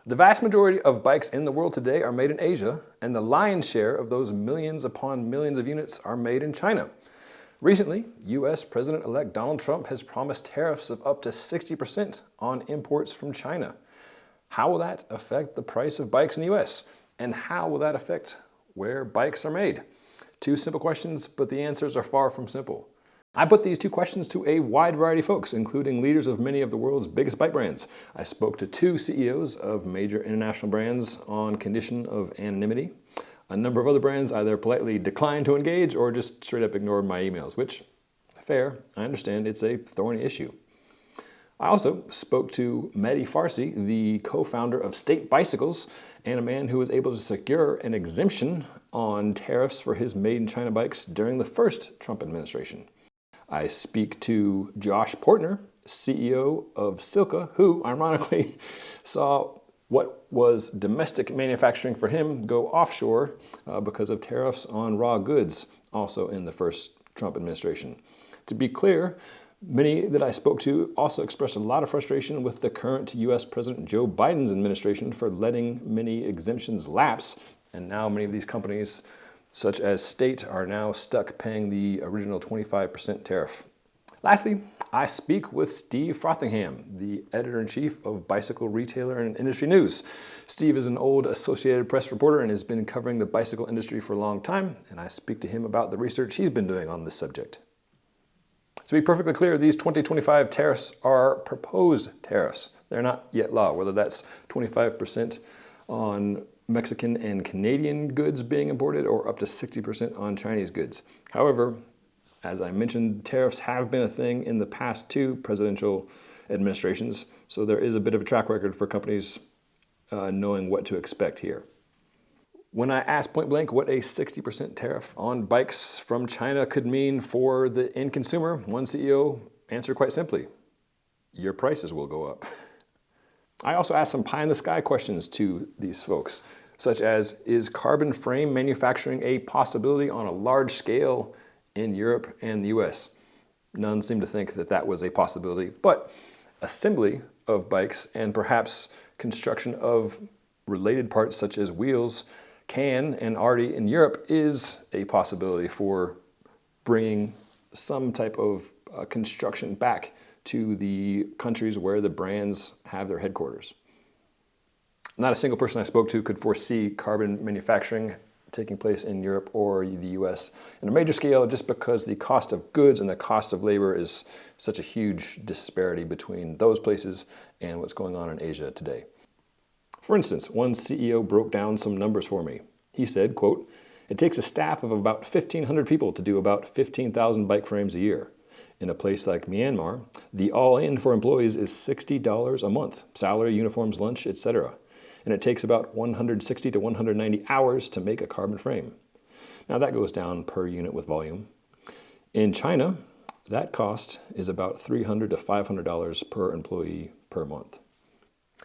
The vast majority of bikes in the world today are made in Asia, and the lion's share of those millions upon millions of units are made in China. Recently, U.S. President-elect Donald Trump has promised tariffs of up to 60% on imports from China. How will that affect the price of bikes in the U.S.? And how will that affect where bikes are made? Two simple questions, but the answers are far from simple. I put these two questions to a wide variety of folks, including leaders of many of the world's biggest bike brands. I spoke to two CEOs of major international brands on condition of anonymity. A number of other brands either politely declined to engage or just straight up ignored my emails, which, fair, I understand it's a thorny issue. I also spoke to Medhi Farsi, the co-founder of State Bicycles, and a man who was able to secure an exemption on tariffs for his made-in-China bikes during the first Trump administration. I speak to Josh Poertner, CEO of Silka, who, ironically, saw what was domestic manufacturing for him go offshore because of tariffs on raw goods, also in the first Trump administration. To be clear, many that I spoke to also expressed a lot of frustration with the current U.S. President Joe Biden's administration for letting many exemptions lapse, and now many of these companies, such as State, are now stuck paying the original 25% tariff. Lastly, I speak with Steve Frothingham, the editor-in-chief of Bicycle Retailer and Industry News. Steve is an old Associated Press reporter and has been covering the bicycle industry for a long time, and I speak to him about the research he's been doing on this subject. To be perfectly clear, these 2025 tariffs are proposed tariffs. They're not yet law, whether that's 25% on Mexican and Canadian goods being imported or up to 60% on Chinese goods. However, as I mentioned, tariffs have been a thing in the past two presidential administrations, so there is a bit of a track record for companies knowing what to expect here. When I asked point blank what a 60% tariff on bikes from China could mean for the end consumer, one CEO answered quite simply, your prices will go up. I also asked some pie-in-the-sky questions to these folks, such as, is carbon frame manufacturing a possibility on a large scale in Europe and the US? None seem to think that that was a possibility, but assembly of bikes and perhaps construction of related parts such as wheels can, and already in Europe, is a possibility for bringing some type of construction back to the countries where the brands have their headquarters. Not a single person I spoke to could foresee carbon manufacturing taking place in Europe or the US in a major scale, just because the cost of goods and the cost of labor is such a huge disparity between those places and what's going on in Asia today. For instance, one CEO broke down some numbers for me. He said, quote, it takes a staff of about 1,500 people to do about 15,000 bike frames a year. In a place like Myanmar, the all-in for employees is $60 a month, salary, uniforms, lunch, etc. And it takes about 160 to 190 hours to make a carbon frame. Now that goes down per unit with volume. In China, that cost is about $300 to $500 per employee per month.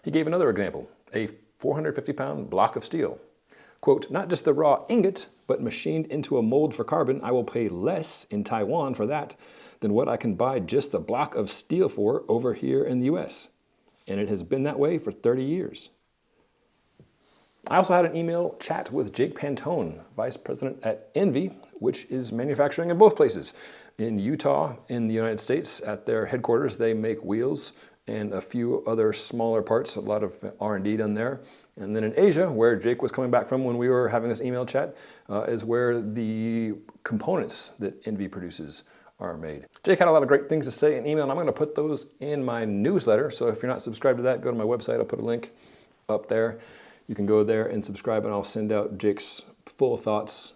He gave another example, a 450-pound block of steel. Quote, not just the raw ingot, but machined into a mold for carbon, I will pay less in Taiwan for that than what I can buy just the block of steel for over here in the US. And it has been that way for 30 years. I also had an email chat with Jake Pantone, Vice President at Envy, which is manufacturing in both places. In Utah, in the United States, at their headquarters, they make wheels and a few other smaller parts, a lot of R&D done there. And then in Asia, where Jake was coming back from when we were having this email chat, is where the components that Envy produces are made. Jake had a lot of great things to say in email, and I'm going to put those in my newsletter. So if you're not subscribed to that, go to my website. I'll put a link up there. You can go there and subscribe, and I'll send out Jake's full thoughts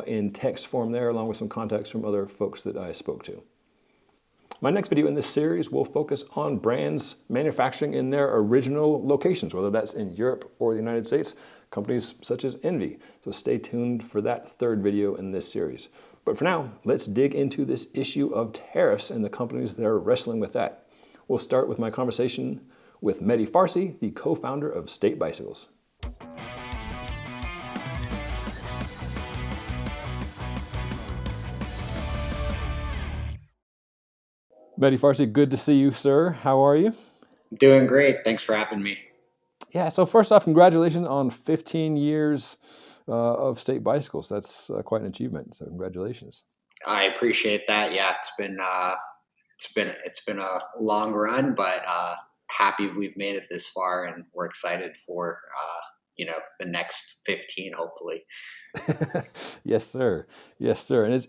in text form there, along with some context from other folks that I spoke to. My next video in this series will focus on brands manufacturing in their original locations, whether that's in Europe or the United States, companies such as Envy. So stay tuned for that third video in this series. But for now, let's dig into this issue of tariffs and the companies that are wrestling with that. We'll start with my conversation with Medhi Farsi, the co-founder of State Bicycles. Medhi Farsi, good to see you, sir. How are you? Doing great. Thanks for having me. Yeah. So first off, congratulations on 15 years of state bicycles. That's quite an achievement. So congratulations. I appreciate that. Yeah, it's been a long run, but happy we've made it this far, and we're excited for the next 15, hopefully. Yes, sir. Yes, sir. And it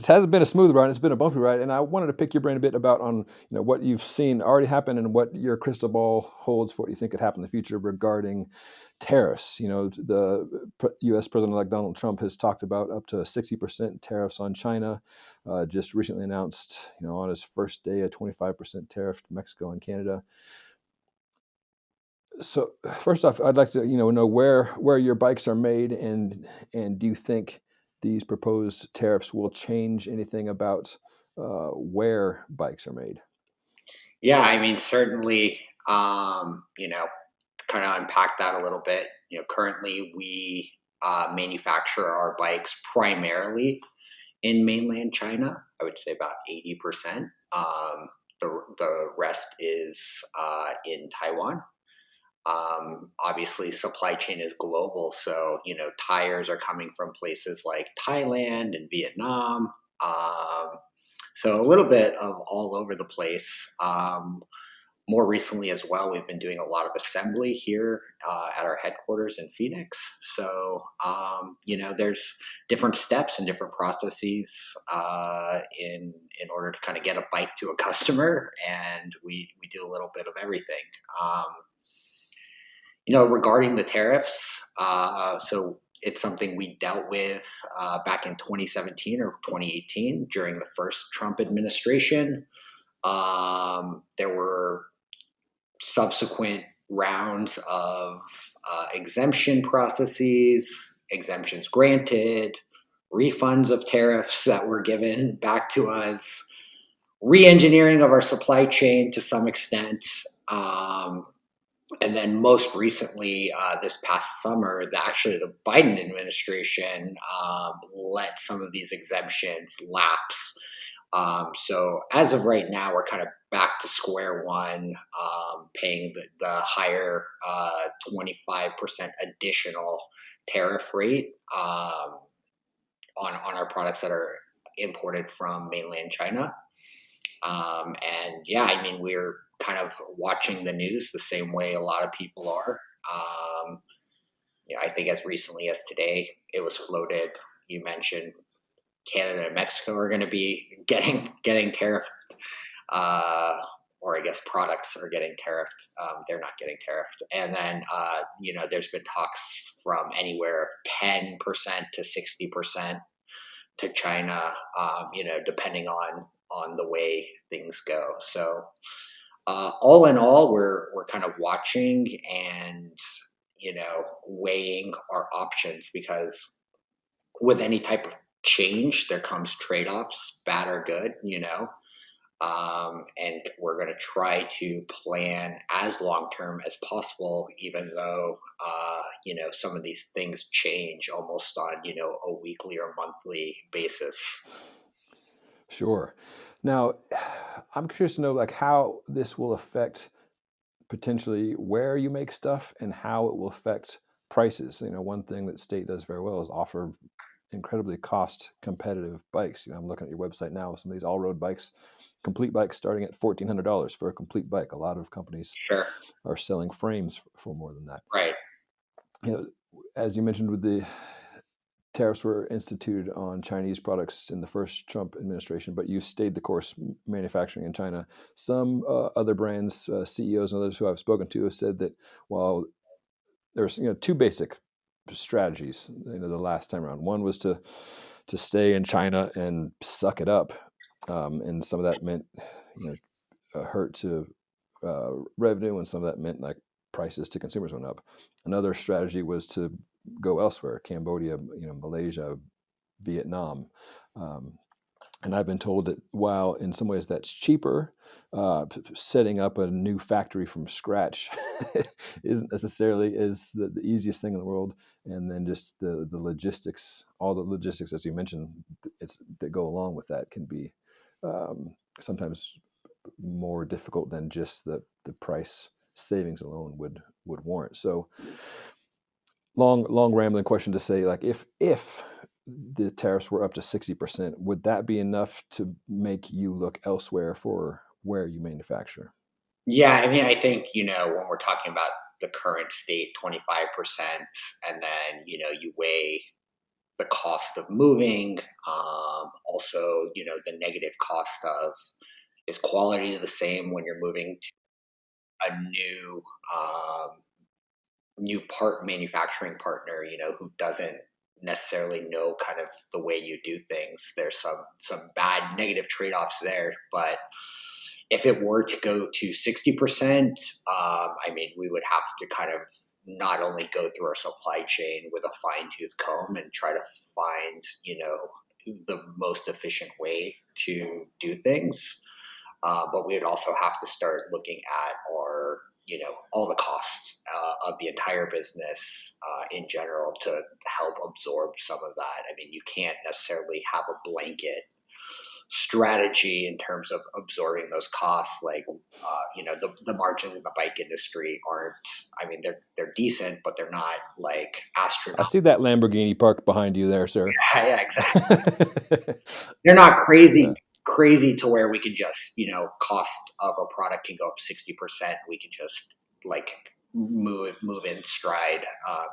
hasn't been a smooth ride. It's been a bumpy ride. And I wanted to pick your brain a bit about on what you've seen already happen and what your crystal ball holds for what you think could happen in the future regarding tariffs. U.S. President-elect Donald Trump has talked about up to 60% tariffs on China. Just recently announced, on his first day, a 25% tariff to Mexico and Canada. So first off, I'd like to know where your bikes are made, and do you think these proposed tariffs will change anything about where bikes are made? Yeah, I mean, certainly, kind of unpack that a little bit. Currently we manufacture our bikes primarily in mainland China. I would say about 80%. The rest is in Taiwan. Obviously, supply chain is global, so tires are coming from places like Thailand and Vietnam. So a little bit of all over the place. More recently as well, we've been doing a lot of assembly here at our headquarters in Phoenix. So there's different steps and different processes in order to kind of get a bike to a customer, and we do a little bit of everything. Regarding the tariffs, so it's something we dealt with back in 2017 or 2018 during the first Trump administration. There were subsequent rounds of exemption processes, exemptions granted, refunds of tariffs that were given back to us, re-engineering of our supply chain to some extent. And then most recently, this past summer, the Biden administration let some of these exemptions lapse. So as of right now, we're kind of back to square one, paying the higher 25% additional tariff rate on our products that are imported from mainland China. And yeah, I mean, we're kind of watching the news the same way a lot of people are. I think as recently as today, it was floated. You mentioned Canada and Mexico are going to be getting tariffed, or I guess products are getting tariffed. They're not getting tariffed. And then there's been talks from anywhere 10% to 60% to China. Depending on the way things go. So all in all, we're kind of watching and weighing our options, because with any type of change there comes trade-offs, bad or good. And we're going to try to plan as long term as possible, even though some of these things change almost on a weekly or monthly basis. Sure. Now, I'm curious to know how this will affect potentially where you make stuff and how it will affect prices. One thing that state does very well is offer incredibly cost competitive bikes. I'm looking at your website now with some of these all-road bikes, complete bikes starting at $1,400 for a complete bike. A lot of companies Sure. are selling frames for more than that. Right. As you mentioned, with the tariffs were instituted on Chinese products in the first Trump administration, but you stayed the course manufacturing in China. Some other brands, CEOs and others who I've spoken to have said that while there's two basic strategies the last time around. One was to stay in China and suck it up, and some of that meant hurt to revenue, and some of that meant like prices to consumers went up. Another strategy was to go elsewhere: Cambodia, Malaysia, Vietnam. And I've been told that while in some ways that's cheaper, setting up a new factory from scratch isn't necessarily the easiest thing in the world. And then just the logistics, all the logistics, as you mentioned, that go along with that can be sometimes more difficult than just the price savings alone would warrant. So long rambling question to say, like, if the tariffs were up to 60%, would that be enough to make you look elsewhere for where you manufacture? Yeah, I mean, I think, when we're talking about the current state, 25%, and then, you weigh the cost of moving, also, the negative cost of, is quality the same when you're moving to a um, new part manufacturing partner, who doesn't necessarily know kind of the way you do things. There's some bad negative trade-offs there, but if it were to go to 60%, I mean, we would have to kind of not only go through our supply chain with a fine tooth comb and try to find, the most efficient way to do things. But we would also have to start looking at our, all the costs of the entire business in general to help absorb some of that. I mean, you can't necessarily have a blanket strategy in terms of absorbing those costs. Like, the margins in the bike industry aren't, I mean, they're decent, but they're not like I astronomical. see that Lamborghini parked behind you there, sir. Yeah, exactly. They're not Yeah. crazy to where we can just, cost of a product can go up 60%. We can just like move in stride.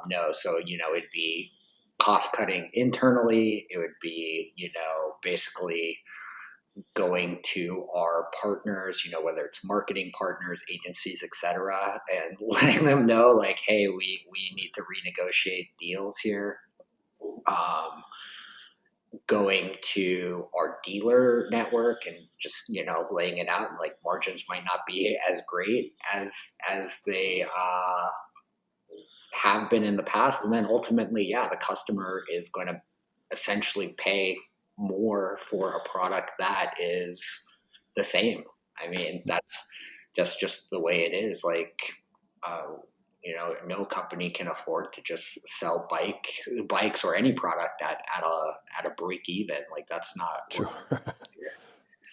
No, so, it'd be cost cutting internally. It would be, basically going to our partners, whether it's marketing partners, agencies, etc., and letting them know like, hey, we need to renegotiate deals here. Um, Going to our dealer network and just, laying it out, and like margins might not be as great as they have been in the past, and then ultimately, yeah, the customer is going to essentially pay more for a product that is the same. I mean, that's just the way it is. Like, uh, no company can afford to just sell bikes or any product at a break even. Like, that's not Sure. here.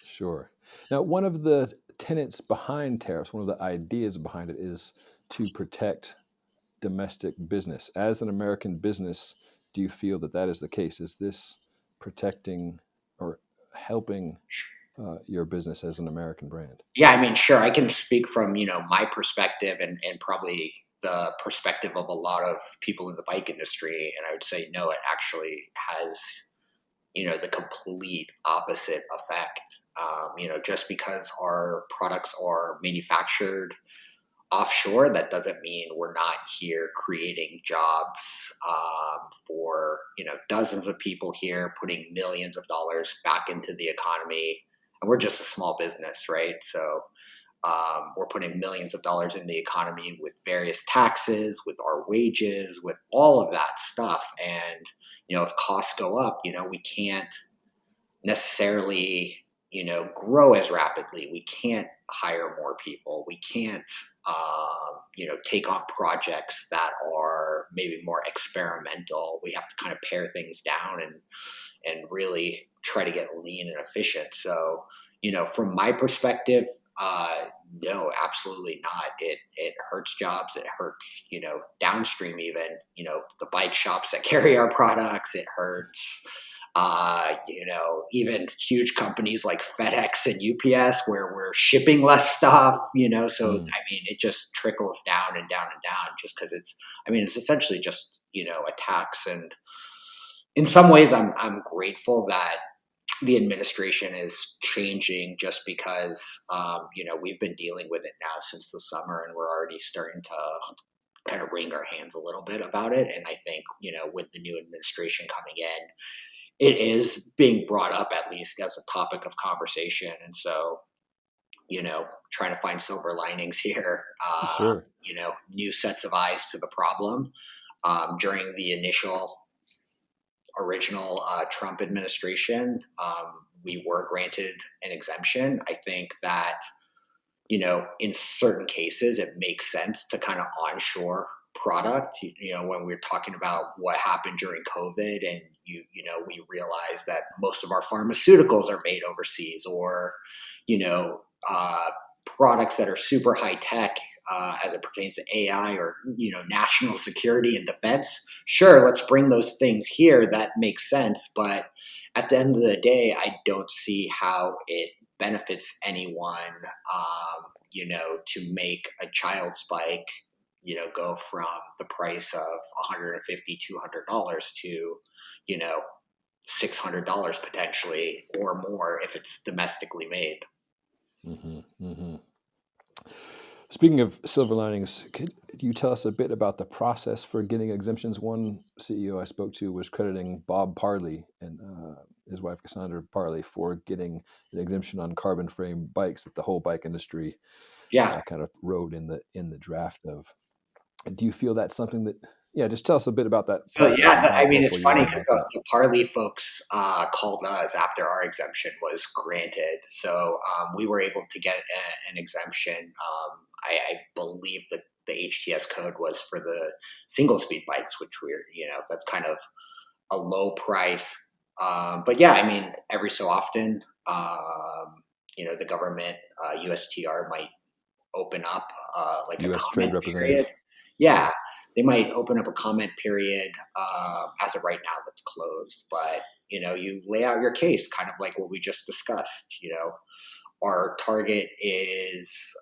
Sure. Now, one of the tenets behind tariffs, one of the ideas behind it, is to protect domestic business. As an American business, do you feel that that is the case? Is this protecting or helping your business as an American brand? Yeah, I mean, sure, I can speak from, my perspective and probably the perspective of a lot of people in the bike industry. And I would say, no, it actually has, the complete opposite effect. Just because our products are manufactured offshore, that doesn't mean we're not here creating jobs for, dozens of people here, putting millions of dollars back into the economy. And we're just a small business, right? So we're putting millions of dollars in the economy with various taxes, with our wages, with all of that stuff. And, if costs go up, we can't necessarily, grow as rapidly. We can't hire more people. We can't, take on projects that are maybe more experimental. We have to kind of pare things down and really try to get lean and efficient. So, from my perspective, no, absolutely not. It hurts jobs. It hurts, downstream even, the bike shops that carry our products. It hurts, even huge companies like FedEx and UPS where we're shipping less stuff, so I mean, it just trickles down and down and down just because it's essentially just, a tax. And in some ways I'm grateful that the administration is changing just because, we've been dealing with it now since the summer and we're already starting to kind of wring our hands a little bit about it. And I think, with the new administration coming in, it is being brought up at least as a topic of conversation. And so, trying to find silver linings here, Sure. new sets of eyes to the problem. During the original Trump administration, we were granted an exemption. I think that, in certain cases, it makes sense to kind of onshore product. When we're talking about what happened during COVID, and we realize that most of our pharmaceuticals are made overseas, or you know, uh, products that are super high tech. as it pertains to AI or, national security and defense, sure, let's bring those things here. That makes sense. But at the end of the day, I don't see how it benefits anyone, to make a child's bike, go from the price of $150, $200 to, you know, $600 potentially or more if it's domestically made. Mm-hmm, mm-hmm. Speaking of silver linings, could you tell us a bit about the process for getting exemptions? One CEO I spoke to was crediting Bob Parley and his wife Cassandra Parley for getting an exemption on carbon frame bikes that the whole bike industry Yeah. kind of wrote in the draft of. Do you feel that's something that? Yeah, just tell us a bit about that So process and I how mean, it's hopeful you funny are because about that. the Parley folks called us after our exemption was granted, so we were able to get an exemption. I believe that the HTS code was for the single speed bikes, which that's kind of a low price. But yeah, I mean, every so often, the government, USTR might open up like a U.S. Trade comment period. Representative. Yeah, they might open up a comment period. As of right now, that's closed. But you lay out your case, kind of like what we just discussed. Our target is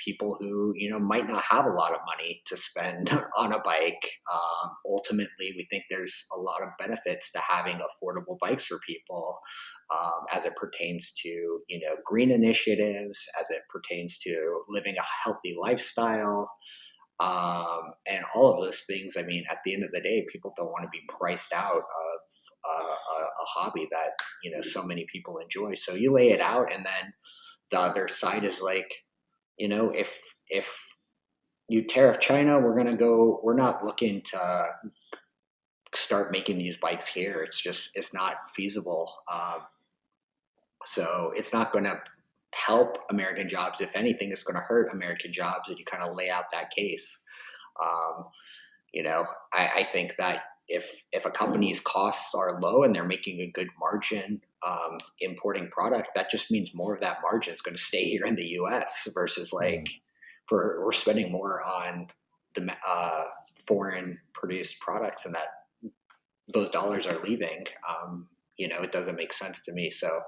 people who might not have a lot of money to spend on a bike. Ultimately, we think there's a lot of benefits to having affordable bikes for people, as it pertains to green initiatives, as it pertains to living a healthy lifestyle, and all of those things. I mean, at the end of the day, people don't want to be priced out of a hobby that so many people enjoy. So you lay it out, and then the other side is like, if you tariff China, we're not looking to start making these bikes here. It's not feasible. So it's not going to help American jobs. If anything, it's going to hurt American jobs. And you kind of lay out that case. Um, I think that if a company's costs are low and they're making a good margin importing product, that just means more of that margin is going to stay here in the U.S. versus like we're spending more on the foreign produced products, and that those dollars are leaving. It doesn't make sense to me. So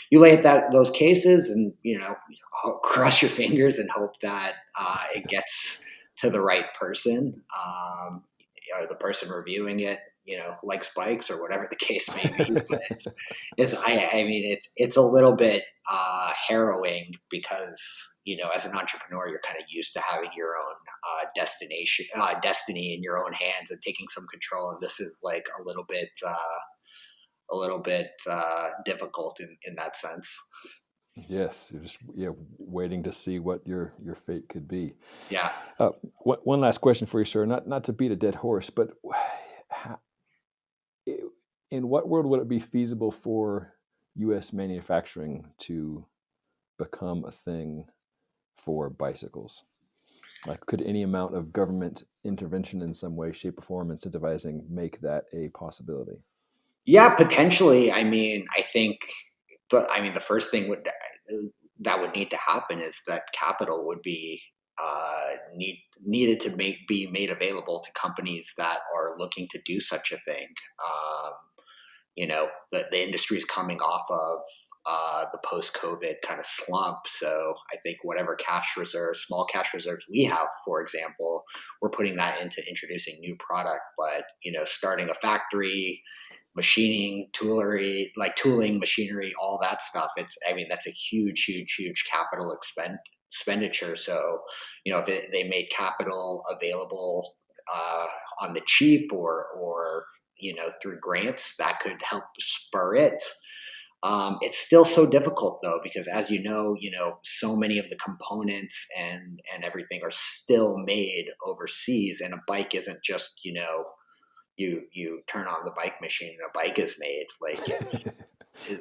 you lay at those cases, and cross your fingers and hope that it gets to the right person. The person reviewing it, likes bikes or whatever the case may be. But I mean, it's a little bit harrowing because as an entrepreneur, you're kind of used to having your own destiny in your own hands and taking some control. And this is like a little bit difficult in that sense. Yes, you're just waiting to see what your fate could be. Yeah. One last question for you, sir. Not to beat a dead horse, but in what world would it be feasible for U.S. manufacturing to become a thing for bicycles? Like, could any amount of government intervention in some way, shape, or form, incentivizing, make that a possibility? Yeah, potentially. I mean, I think, the first thing that would need to happen is that capital would be needed to be made available to companies that are looking to do such a thing. The industry is coming off of the post-COVID kind of slump. So I think whatever small cash reserves we have, for example, we're putting that into introducing new product. But starting a factory, machining, tooling, machinery, all that stuff. That's a huge capital expenditure. So, if they made capital available on the cheap or through grants, that could help spur it. It's still so difficult though, because as so many of the components and everything are still made overseas, and a bike isn't just you turn on the bike machine and a bike is made. Like it's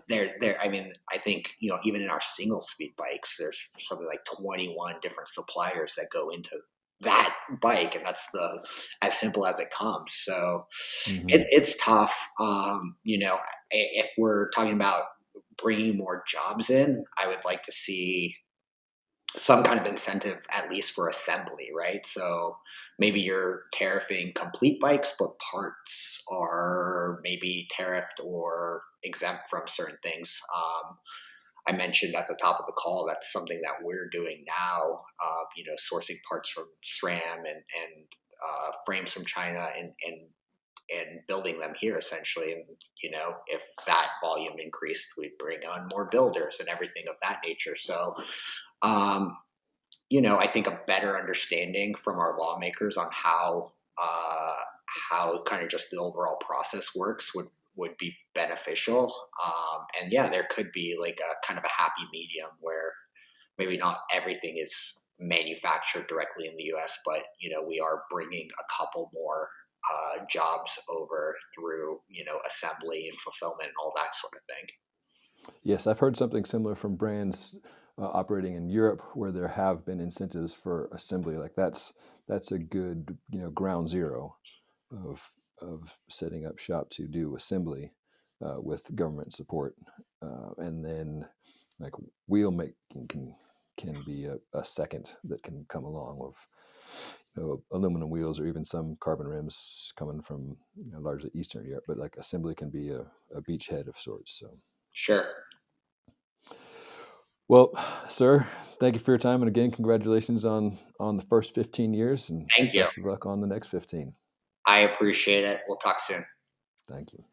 there. I mean, I think even in our single speed bikes, there's something like 21 different suppliers that go into that bike, and that's as simple as it comes. So it's tough. If we're talking about bringing more jobs in, I would like to see some kind of incentive, at least for assembly, right? So maybe you're tariffing complete bikes, but parts are maybe tariffed or exempt from certain things. I mentioned at the top of the call that's something that we're doing now. Sourcing parts from SRAM and frames from China and building them here essentially. And if that volume increased, we'd bring on more builders and everything of that nature. So um, I think a better understanding from our lawmakers on how kind of just the overall process works would be beneficial. And yeah, there could be like a kind of a happy medium where maybe not everything is manufactured directly in the U.S., but we are bringing a couple more jobs over through assembly and fulfillment and all that sort of thing. Yes, I've heard something similar from brands operating in Europe where there have been incentives for assembly. Like that's a good ground zero of setting up shop to do assembly with government support, and then like wheel making can be a second that can come along with aluminum wheels or even some carbon rims coming from largely Eastern Europe. But like assembly can be a beachhead of sorts. So. Sure. Well, sir, thank you for your time, and again, congratulations on the first 15 years, and Thank you. best of luck on the next 15. I appreciate it. We'll talk soon. Thank you.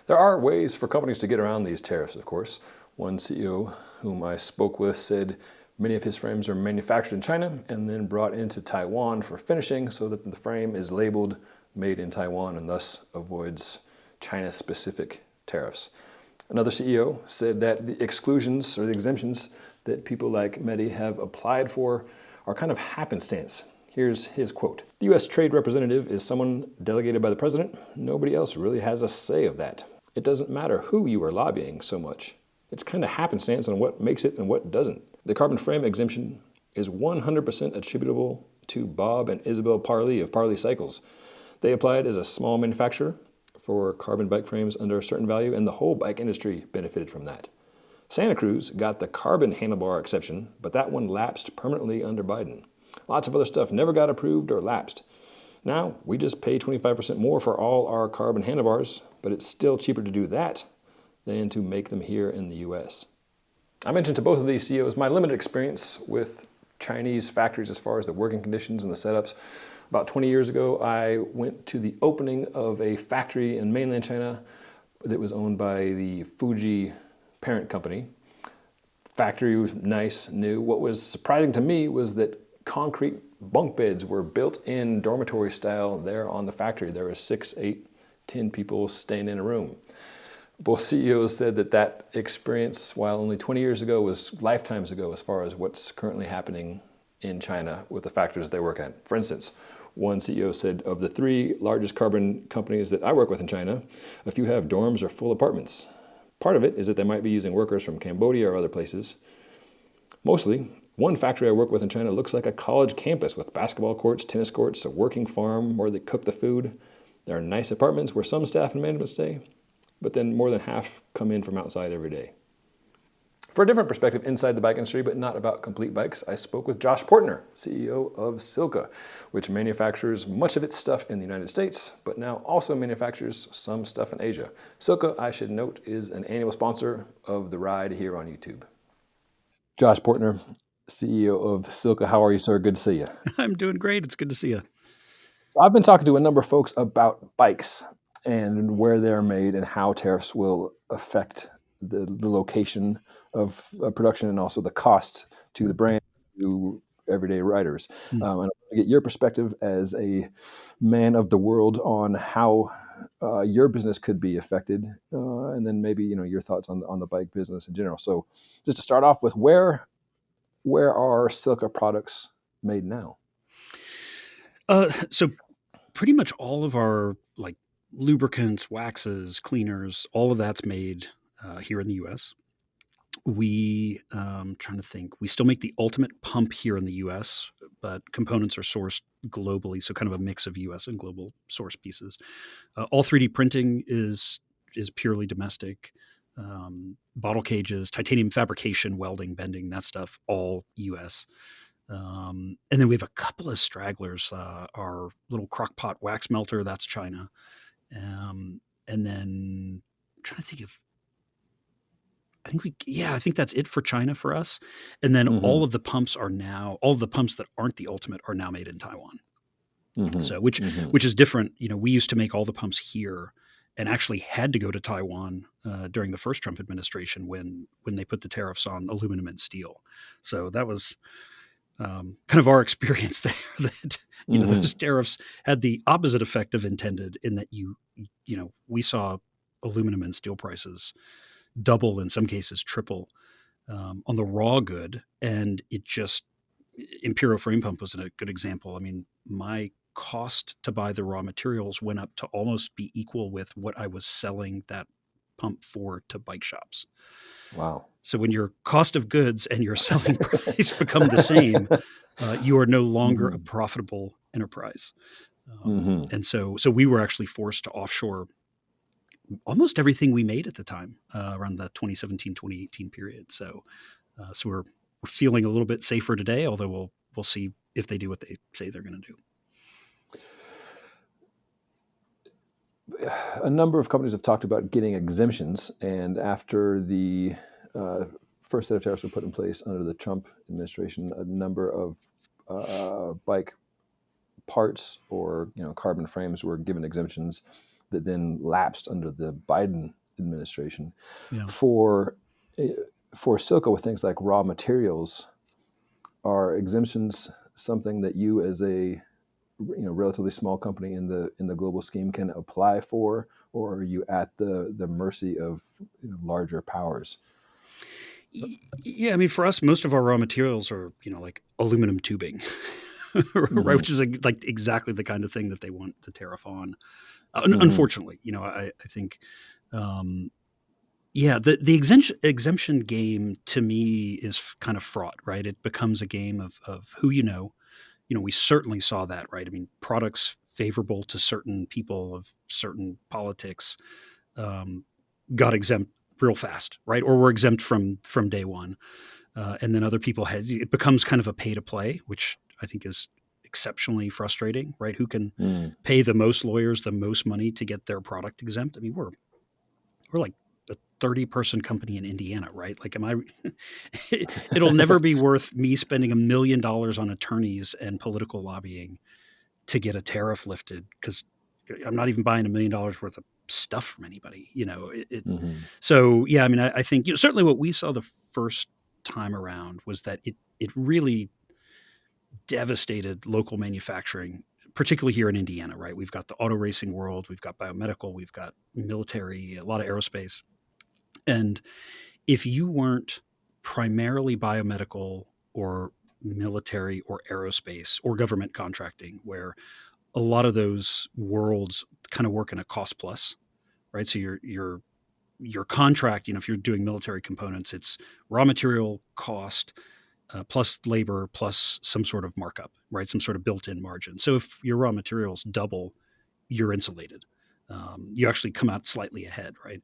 There are ways for companies to get around these tariffs, of course. One CEO whom I spoke with said many of his frames are manufactured in China and then brought into Taiwan for finishing so that the frame is labeled made in Taiwan and thus avoids China-specific tariffs. Another CEO said that the exclusions or the exemptions that people like Medhi have applied for are kind of happenstance. Here's his quote. The U.S. Trade Representative is someone delegated by the president. Nobody else really has a say of that. It doesn't matter who you are lobbying so much. It's kind of happenstance on what makes it and what doesn't. The carbon frame exemption is 100% attributable to Bob and Isabel Parley of Parley Cycles. They applied as a small manufacturer for carbon bike frames under a certain value, and the whole bike industry benefited from that. Santa Cruz got the carbon handlebar exception, but that one lapsed permanently under Biden. Lots of other stuff never got approved or lapsed. Now, we just pay 25% more for all our carbon handlebars, but it's still cheaper to do that than to make them here in the US. I mentioned to both of these CEOs my limited experience with Chinese factories as far as the working conditions and the setups. About 20 years ago, I went to the opening of a factory in mainland China that was owned by the Fuji parent company. Factory was nice, new. What was surprising to me was that concrete bunk beds were built in dormitory style there on the factory. There were 6, 8, 10 people staying in a room. Both CEOs said that experience, while only 20 years ago, was lifetimes ago as far as what's currently happening in China with the factories they work at. For instance, one CEO said, of the 3 largest carbon companies that I work with in China, a few have dorms or full apartments. Part of it is that they might be using workers from Cambodia or other places. Mostly, one factory I work with in China looks like a college campus with basketball courts, tennis courts, a working farm where they cook the food. There are nice apartments where some staff and management stay, but then more than half come in from outside every day. For a different perspective inside the bike industry, but not about complete bikes, I spoke with Josh Poertner, CEO of Silca, which manufactures much of its stuff in the United States, but now also manufactures some stuff in Asia. Silca, I should note, is an annual sponsor of The Ride here on YouTube. Josh Poertner, CEO of Silca, how are you, sir? Good to see you. I'm doing great. It's good to see you. So I've been talking to a number of folks about bikes and where they're made and how tariffs will affect the location of production and also the cost to the brand, to everyday riders. And I want to get your perspective as a man of the world on how your business could be affected, and then maybe your thoughts on the bike business in general. So just to start off with, where are Silca products made now? So pretty much all of our like lubricants, waxes, cleaners, all of that's made here in the U.S. We trying to think. We still make the ultimate pump here in the U.S., but components are sourced globally, so kind of a mix of U.S. and global source pieces. All 3D printing is purely domestic. bottle cages, titanium fabrication, welding, bending, that stuff, all U.S. And then we have a couple of stragglers. Our little crock pot wax melter, that's China. And then I'm trying to think of, I think that's it for China for us. And then all of the pumps that aren't the ultimate are now made in Taiwan. So which is different. We used to make all the pumps here and actually had to go to Taiwan during the first Trump administration when they put the tariffs on aluminum and steel. So that was kind of our experience there, that those tariffs had the opposite effect of intended, in that we saw aluminum and steel prices double, in some cases triple, on the raw good. And Imperial Frame Pump was a good example. I mean, my cost to buy the raw materials went up to almost be equal with what I was selling that pump for to bike shops. Wow. So when your cost of goods and your selling price become the same, you are no longer a profitable enterprise. And so we were actually forced to offshore almost everything we made at the time, around the 2017, 2018 period. So we're feeling a little bit safer today, although we'll see if they do what they say they're going to do. A number of companies have talked about getting exemptions, and after the first set of tariffs were put in place under the Trump administration, a number of bike parts or carbon frames were given exemptions that then lapsed under the Biden administration. Yeah. For Silco, with things like raw materials, are exemptions something that you, as a relatively small company in the global scheme, can apply for, or are you at the mercy of larger powers? Yeah, I mean, for us, most of our raw materials are like aluminum tubing, right? Which is like exactly the kind of thing that they want the tariff on. Unfortunately, I think, the exemption game to me is kind of fraught, right? It becomes a game of who we certainly saw that, right? I mean, products favorable to certain people of certain politics got exempt real fast, right? Or were exempt from day one. And then other people it becomes kind of a pay to play, which I think is exceptionally frustrating, right? Who can pay the most lawyers the most money to get their product exempt? I mean, we're like a 30-person company in Indiana, right? Like, it'll never be worth me spending $1 million on attorneys and political lobbying to get a tariff lifted, because I'm not even buying $1 million worth of stuff from anybody, So, yeah, I mean, I think certainly what we saw the first time around was that it really devastated local manufacturing, particularly here in Indiana, right? We've got the auto racing world, we've got biomedical, we've got military, a lot of aerospace. And if you weren't primarily biomedical or military or aerospace or government contracting, where a lot of those worlds kind of work in a cost plus, right? So your contract, if you're doing military components, it's raw material cost plus labor plus some sort of markup, right? Some sort of built-in margin. So if your raw materials double, you're insulated. You actually come out slightly ahead, right?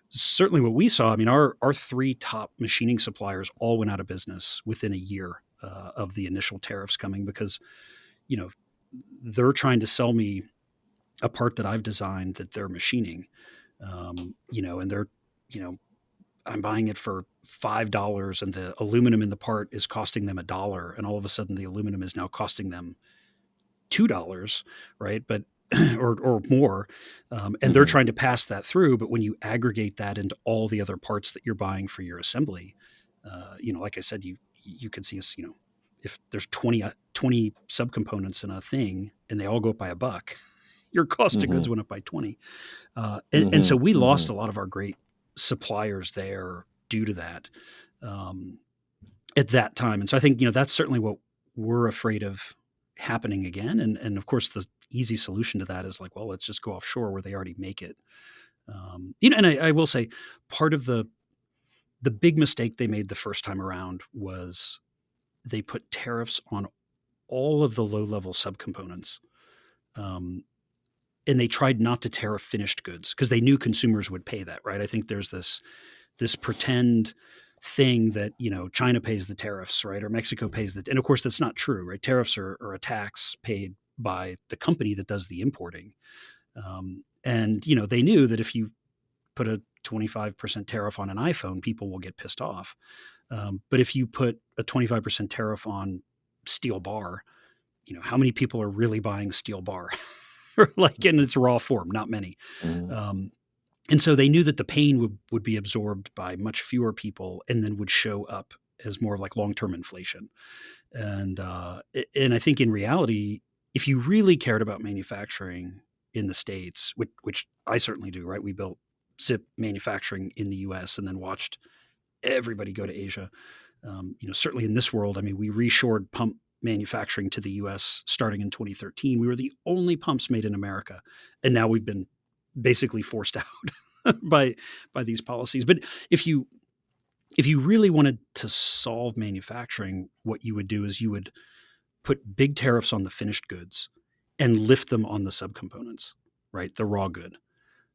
Certainly what we saw, I mean, our 3 top machining suppliers all went out of business within a year of the initial tariffs coming, because, they're trying to sell me a part that I've designed that they're machining, and they're, I'm buying it for $5 and the aluminum in the part is costing them $1. And all of a sudden the aluminum is now costing them $2, right? But or more, and they're trying to pass that through. But when you aggregate that into all the other parts that you're buying for your assembly, like I said, you can see us, if there's 20 subcomponents in a thing and they all go up by $1, your cost of goods went up by 20. And so we lost a lot of our great suppliers there due to that at that time. And so I think, that's certainly what we're afraid of happening again. And of course, the easy solution to that is like, well, let's just go offshore where they already make it. And I will say part of the big mistake they made the first time around was they put tariffs on all of the low-level subcomponents. And they tried not to tariff finished goods because they knew consumers would pay that, right? I think there's this this pretend thing that, China pays the tariffs, right? Or Mexico pays and of course that's not true, right? Tariffs are a tax paid by the company that does the importing. And, they knew that if you put a 25% tariff on an iPhone, people will get pissed off. But if you put a 25% tariff on steel bar, how many people are really buying steel bar? Like in its raw form? Not many. Mm-hmm. And so they knew that the pain would be absorbed by much fewer people and then would show up as more like long-term inflation. And I think in reality, if you really cared about manufacturing in the States, which I certainly do, right? We built zip manufacturing in the US and then watched everybody go to Asia. Certainly in this world, I mean, we reshored pump manufacturing to the US starting in 2013. We were the only pumps made in America. And now we've been basically forced out by these policies. But if you really wanted to solve manufacturing, what you would do is you would put big tariffs on the finished goods and lift them on the subcomponents, right? The raw good.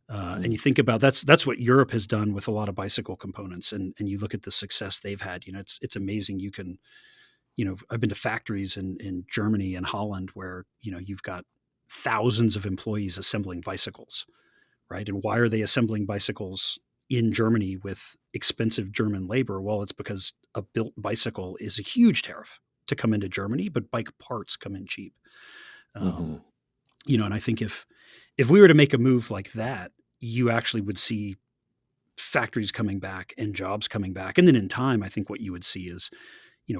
And you think about that's what Europe has done with a lot of bicycle components, and you look at the success they've had. It's amazing. You can, I've been to factories in Germany and Holland where you've got thousands of employees assembling bicycles, right? And why are they assembling bicycles in Germany with expensive German labor? Well, it's because a built bicycle is a huge tariff to come into Germany, but bike parts come in cheap. And I think if we were to make a move like that, you actually would see factories coming back and jobs coming back. And then in time, I think what you would see is,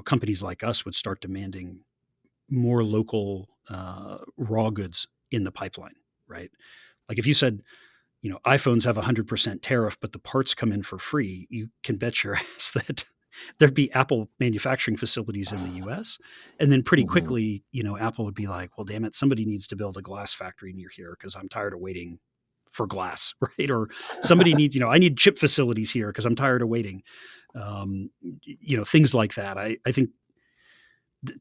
companies like us would start demanding more local raw goods in the pipeline, right? Like if you said, iPhones have 100% tariff, but the parts come in for free, you can bet your ass that there'd be Apple manufacturing facilities in the US. And then pretty quickly, Apple would be like, well, damn it, somebody needs to build a glass factory near here because I'm tired of waiting for glass, right? Or somebody needs, I need chip facilities here because I'm tired of waiting. Things like that. I think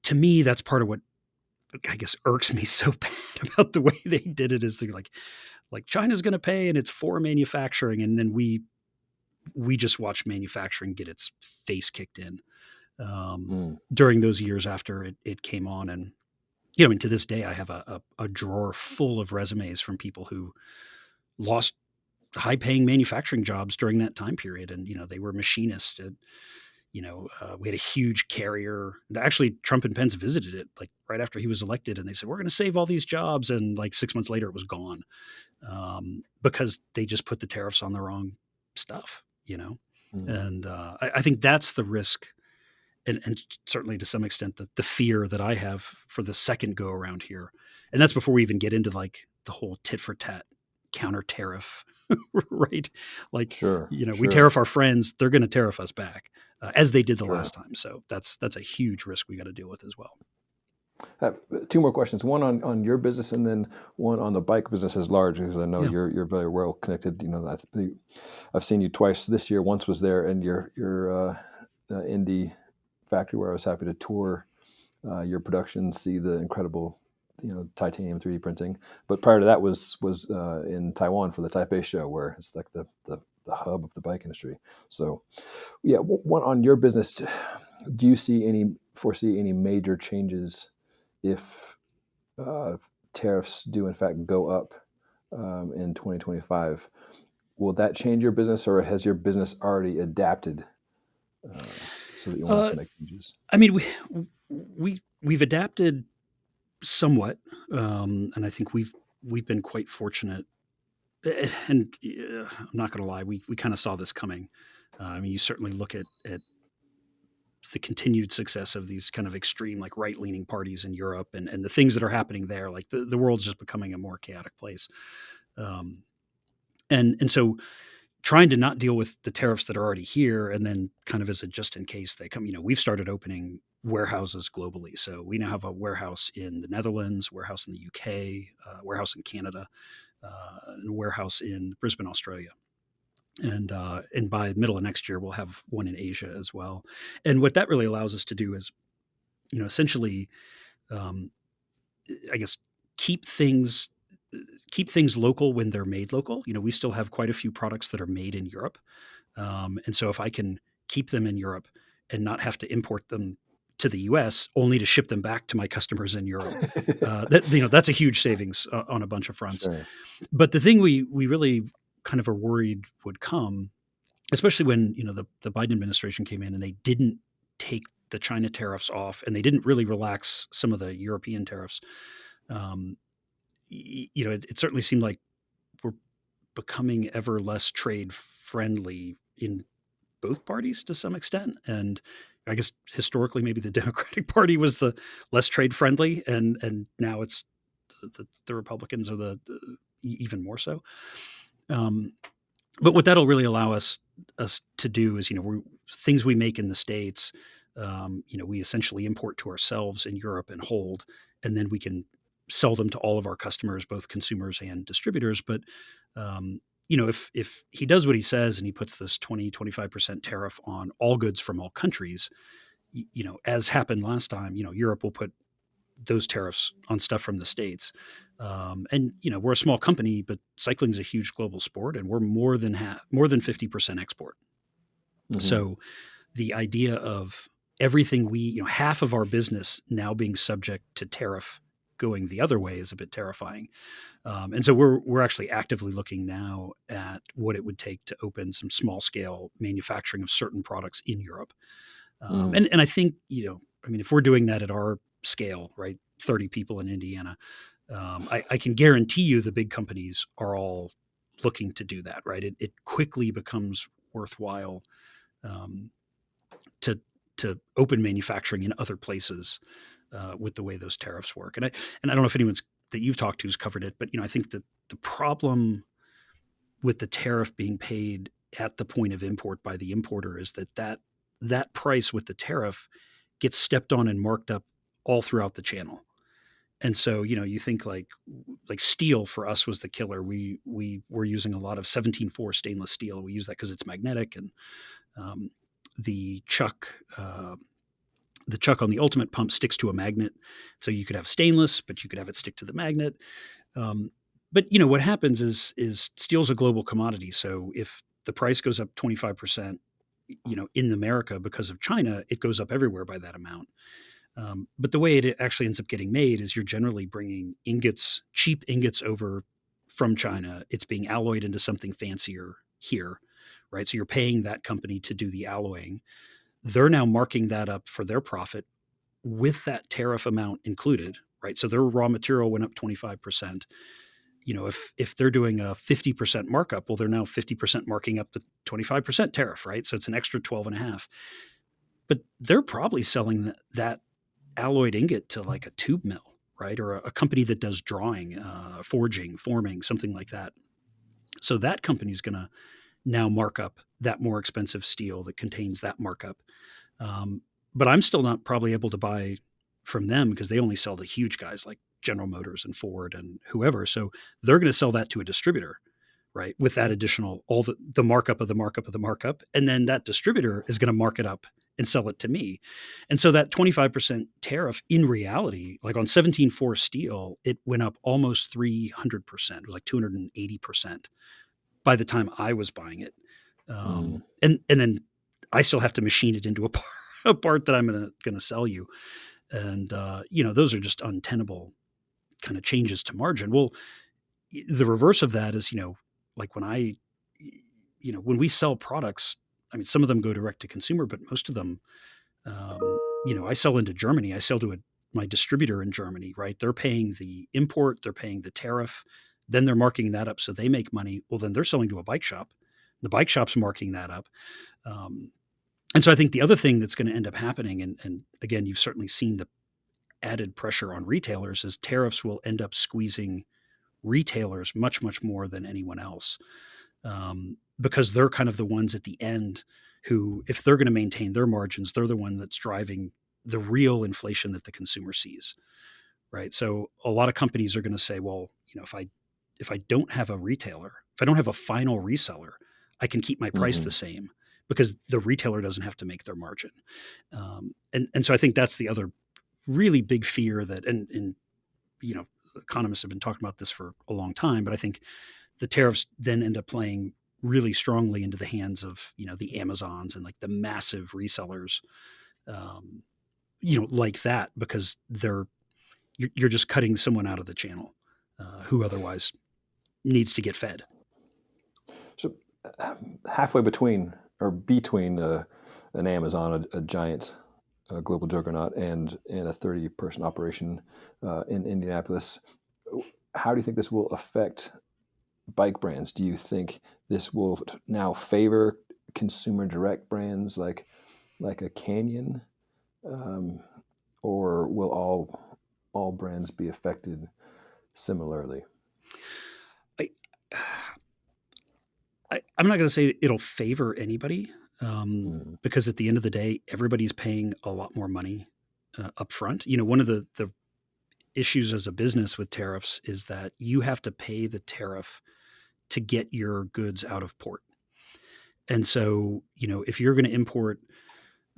to me, that's part of what I guess irks me so bad about the way they did it is they're like China's going to pay and it's for manufacturing. And then we just watch manufacturing get its face kicked in during those years after it came on. And, to this day, I have a drawer full of resumes from people who lost high paying manufacturing jobs during that time period. And, they were machinists. And, we had a huge carrier. Actually, Trump and Pence visited it like right after he was elected. And they said, we're going to save all these jobs. And like 6 months later, it was gone because they just put the tariffs on the wrong stuff, And I think that's the risk. And certainly to some extent the fear that I have for the second go around here. And that's before we even get into like the whole tit for tat counter tariff, right? Like, we tariff our friends, they're going to tariff us back as they did the last time. So that's a huge risk we got to deal with as well. Two more questions. One on your business, and then one on the bike business as large, because I know you're very well connected. I've seen you twice this year. Once was there in your Indy factory where I was happy to tour your production, see the incredible titanium 3D printing. But prior to that was in Taiwan for the Taipei show, where it's like the hub of the bike industry. So, one on your business. Do you foresee any major changes if tariffs do in fact go up in 2025? Will that change your business, or has your business already adapted so that you won't have to make changes? I mean, we've adapted somewhat, and I think we've been quite fortunate. And I'm not going to lie, we kind of saw this coming. I mean, you certainly look at the continued success of these kind of extreme, like right-leaning parties in Europe, and the things that are happening there. Like the world's just becoming a more chaotic place, and so trying to not deal with the tariffs that are already here, and then kind of as a just in case they come. We've started opening warehouses globally. So we now have a warehouse in the Netherlands, warehouse in the UK, warehouse in Canada, and a warehouse in Brisbane, Australia. And by middle of next year, we'll have one in Asia as well. And what that really allows us to do is, essentially, I guess, keep things local when they're made local. We still have quite a few products that are made in Europe, And so if I can keep them in Europe and not have to import them to the US only to ship them back to my customers in Europe, that's a huge savings on a bunch of fronts. Sure. But the thing we really kind of are worried would come, especially when the Biden administration came in and they didn't take the China tariffs off and they didn't really relax some of the European tariffs. It certainly seemed like we're becoming ever less trade friendly in both parties to some extent. And I guess historically, maybe the Democratic Party was the less trade friendly, and now it's the Republicans are the even more so. But what that'll really allow us to do is, things we make in the States, we essentially import to ourselves in Europe and hold, and then we can sell them to all of our customers, both consumers and distributors. But if he does what he says and he puts this 20-25% tariff on all goods from all countries, as happened last time, Europe will put those tariffs on stuff from the States. And we're a small company, but cycling is a huge global sport, and we're more than 50% export. Mm-hmm. So the idea of everything half of our business now being subject to tariff going the other way is a bit terrifying. And so we're actually actively looking now at what it would take to open some small scale manufacturing of certain products in Europe. And I think, if we're doing that at our scale, right, 30 people in Indiana, I can guarantee you the big companies are all looking to do that, right? It quickly becomes worthwhile to open manufacturing in other places with the way those tariffs work. And I don't know if anyone's that you've talked to has covered it, but I think that the problem with the tariff being paid at the point of import by the importer is that price with the tariff gets stepped on and marked up all throughout the channel. And so, you think like steel for us was the killer. We were using a lot of 17.4 stainless steel. We use that because it's magnetic, and the chuck on the Ultimate pump sticks to a magnet. So you could have stainless, but you could have it stick to the magnet. But what happens is steel's a global commodity. So if the price goes up 25%, in America because of China, it goes up everywhere by that amount. But the way it actually ends up getting made is you're generally bringing cheap ingots over from China. It's being alloyed into something fancier here, right? So you're paying that company to do the alloying. They're now marking that up for their profit with that tariff amount included, right? So their raw material went up 25%. If they're doing a 50% markup, well, they're now 50% marking up the 25% tariff, right? So it's an extra 12.5. But they're probably selling that alloyed ingot to like a tube mill, right? Or a company that does drawing, forging, forming, something like that. So that company's going to now mark up that more expensive steel that contains that markup. But I'm still not probably able to buy from them because they only sell to huge guys like General Motors and Ford and whoever. So they're going to sell that to a distributor, right? With that additional, all the markup of the markup of the markup. And then that distributor is going to mark it up and sell it to me. And so that 25% tariff in reality, like on 17.4 steel, it went up almost 300%. It was like 280% by the time I was buying it. And then I still have to machine it into a part that I'm going to sell you. And, those are just untenable kind of changes to margin. Well, the reverse of that is, like when we sell products, I mean, some of them go direct to consumer, but most of them, I sell into Germany. I sell to my distributor in Germany, right? They're paying the import, they're paying the tariff, then they're marking that up so they make money. Well, then they're selling to a bike shop. The bike shop's marking that up. And so I think the other thing that's going to end up happening, and again, you've certainly seen the added pressure on retailers, is tariffs will end up squeezing retailers much, much more than anyone else. Because they're kind of the ones at the end who, if they're going to maintain their margins, they're the one that's driving the real inflation that the consumer sees, right? So a lot of companies are going to say, well, if I don't have a retailer, if I don't have a final reseller, I can keep my price the same because the retailer doesn't have to make their margin. And so I think that's the other really big fear that, and economists have been talking about this for a long time, but I think the tariffs then end up playing really strongly into the hands of, the Amazons and like the massive resellers, um, like that, because you're just cutting someone out of the channel who otherwise needs to get fed. So halfway between an Amazon, a giant global juggernaut, and a 30-person operation in Indianapolis, how do you think this will affect bike brands? Do you think this will now favor consumer direct brands like a Canyon, or will all brands be affected similarly? I, I'm not going to say it'll favor anybody, because at the end of the day, everybody's paying a lot more money up front. One of the issues as a business with tariffs is that you have to pay the tariff to get your goods out of port. And so, if you're going to import,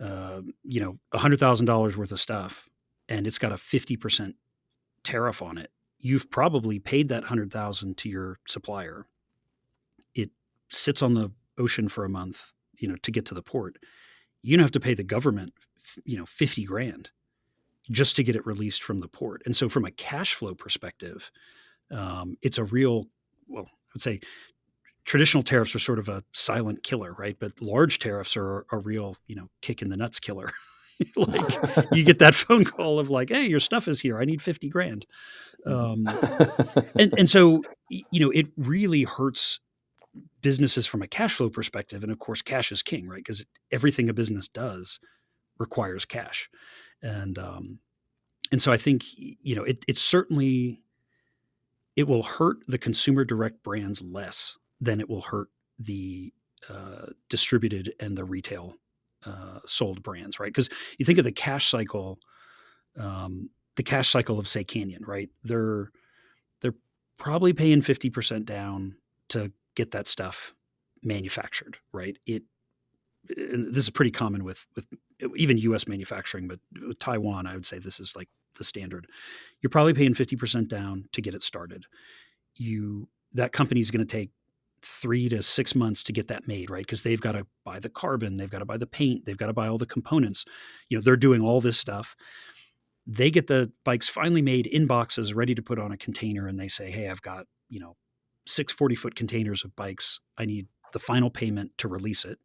$100,000 worth of stuff and it's got a 50% tariff on it, you've probably paid that 100,000 to your supplier. It sits on the ocean for a month, to get to the port. You don't have to pay the government, $50,000 just to get it released from the port. And so from a cash flow perspective, it's a real, well, I would say traditional tariffs are sort of a silent killer, right? But large tariffs are a real, kick in the nuts killer. Like you get that phone call of like, hey, your stuff is here. I need $50,000. And so, it really hurts businesses from a cash flow perspective. And of course, cash is king, right? Because everything a business does requires cash. And so I think, it certainly, it will hurt the consumer direct brands less than it will hurt the distributed and the retail sold brands, right? Because you think of the cash cycle of, say, Canyon, right? They're probably paying 50% down to get that stuff manufactured, right? And this is pretty common with even U.S. manufacturing, but with Taiwan, I would say this is like the standard. You're probably paying 50% down to get it started. That company's going to take 3 to 6 months to get that made, right? Because they've got to buy the carbon, they've got to buy the paint, they've got to buy all the components. They're doing all this stuff. They get the bikes finally made in boxes, ready to put on a container, and they say, hey, I've got, 6 40-foot containers of bikes. I need the final payment to release it.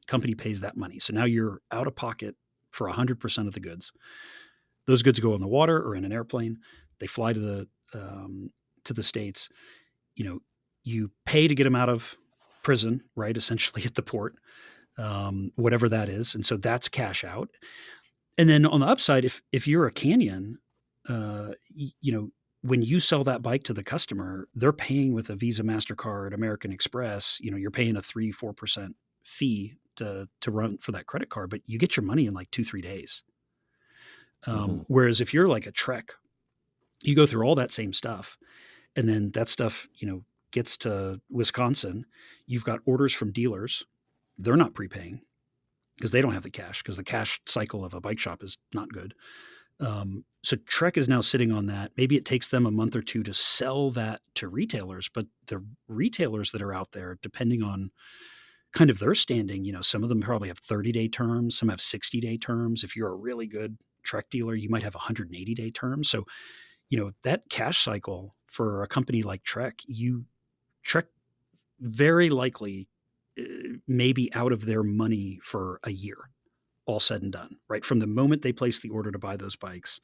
Company pays that money. So now you're out of pocket for 100% of the goods. Those goods go on the water or in an airplane. They fly to the States. You pay to get them out of prison, right? Essentially at the port, whatever that is. And so that's cash out. And then on the upside, if you're a Canyon, when you sell that bike to the customer, they're paying with a Visa, MasterCard, American Express. You're paying a 3-4% fee to run for that credit card, but you get your money in like 2-3 days. Whereas if you're like a Trek, you go through all that same stuff, and then that stuff, gets to Wisconsin. You've got orders from dealers. They're not prepaying because they don't have the cash, because the cash cycle of a bike shop is not good. So Trek is now sitting on that. Maybe it takes them a month or two to sell that to retailers, but the retailers that are out there, depending on kind of their standing, some of them probably have 30-day terms, some have 60-day terms. If you're a really good Trek dealer, you might have 180-day terms. So, that cash cycle for a company like Trek very likely may be out of their money for a year, all said and done, right? From the moment they place the order to buy those bikes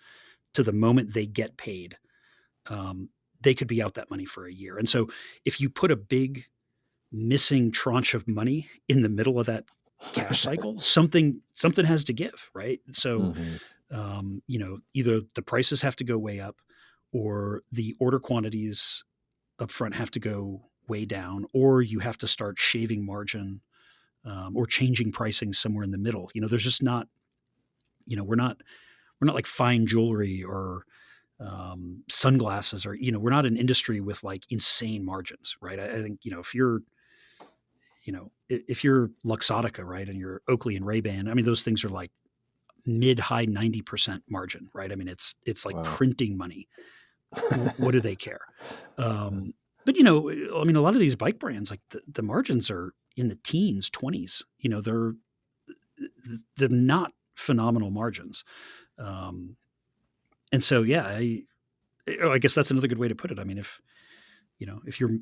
to the moment they get paid, they could be out that money for a year. And so if you put a big missing tranche of money in the middle of that cash cycle, something has to give, right? So, either the prices have to go way up, or the order quantities up front have to go way down, or you have to start shaving margin, or changing pricing somewhere in the middle. There's just not, we're not like fine jewelry or sunglasses, or, we're not an industry with like insane margins, right? I think, if you're Luxottica, right, and you're Oakley and Ray-Ban, I mean, those things are like mid-high 90% margin, right? I mean, it's like Wow. printing money. What do they care? But you know, I mean, a lot of these bike brands, like the margins are in the teens, 20s. You know, they're not phenomenal margins. Um, and so, yeah, I guess that's another good way to put it. I mean, if you're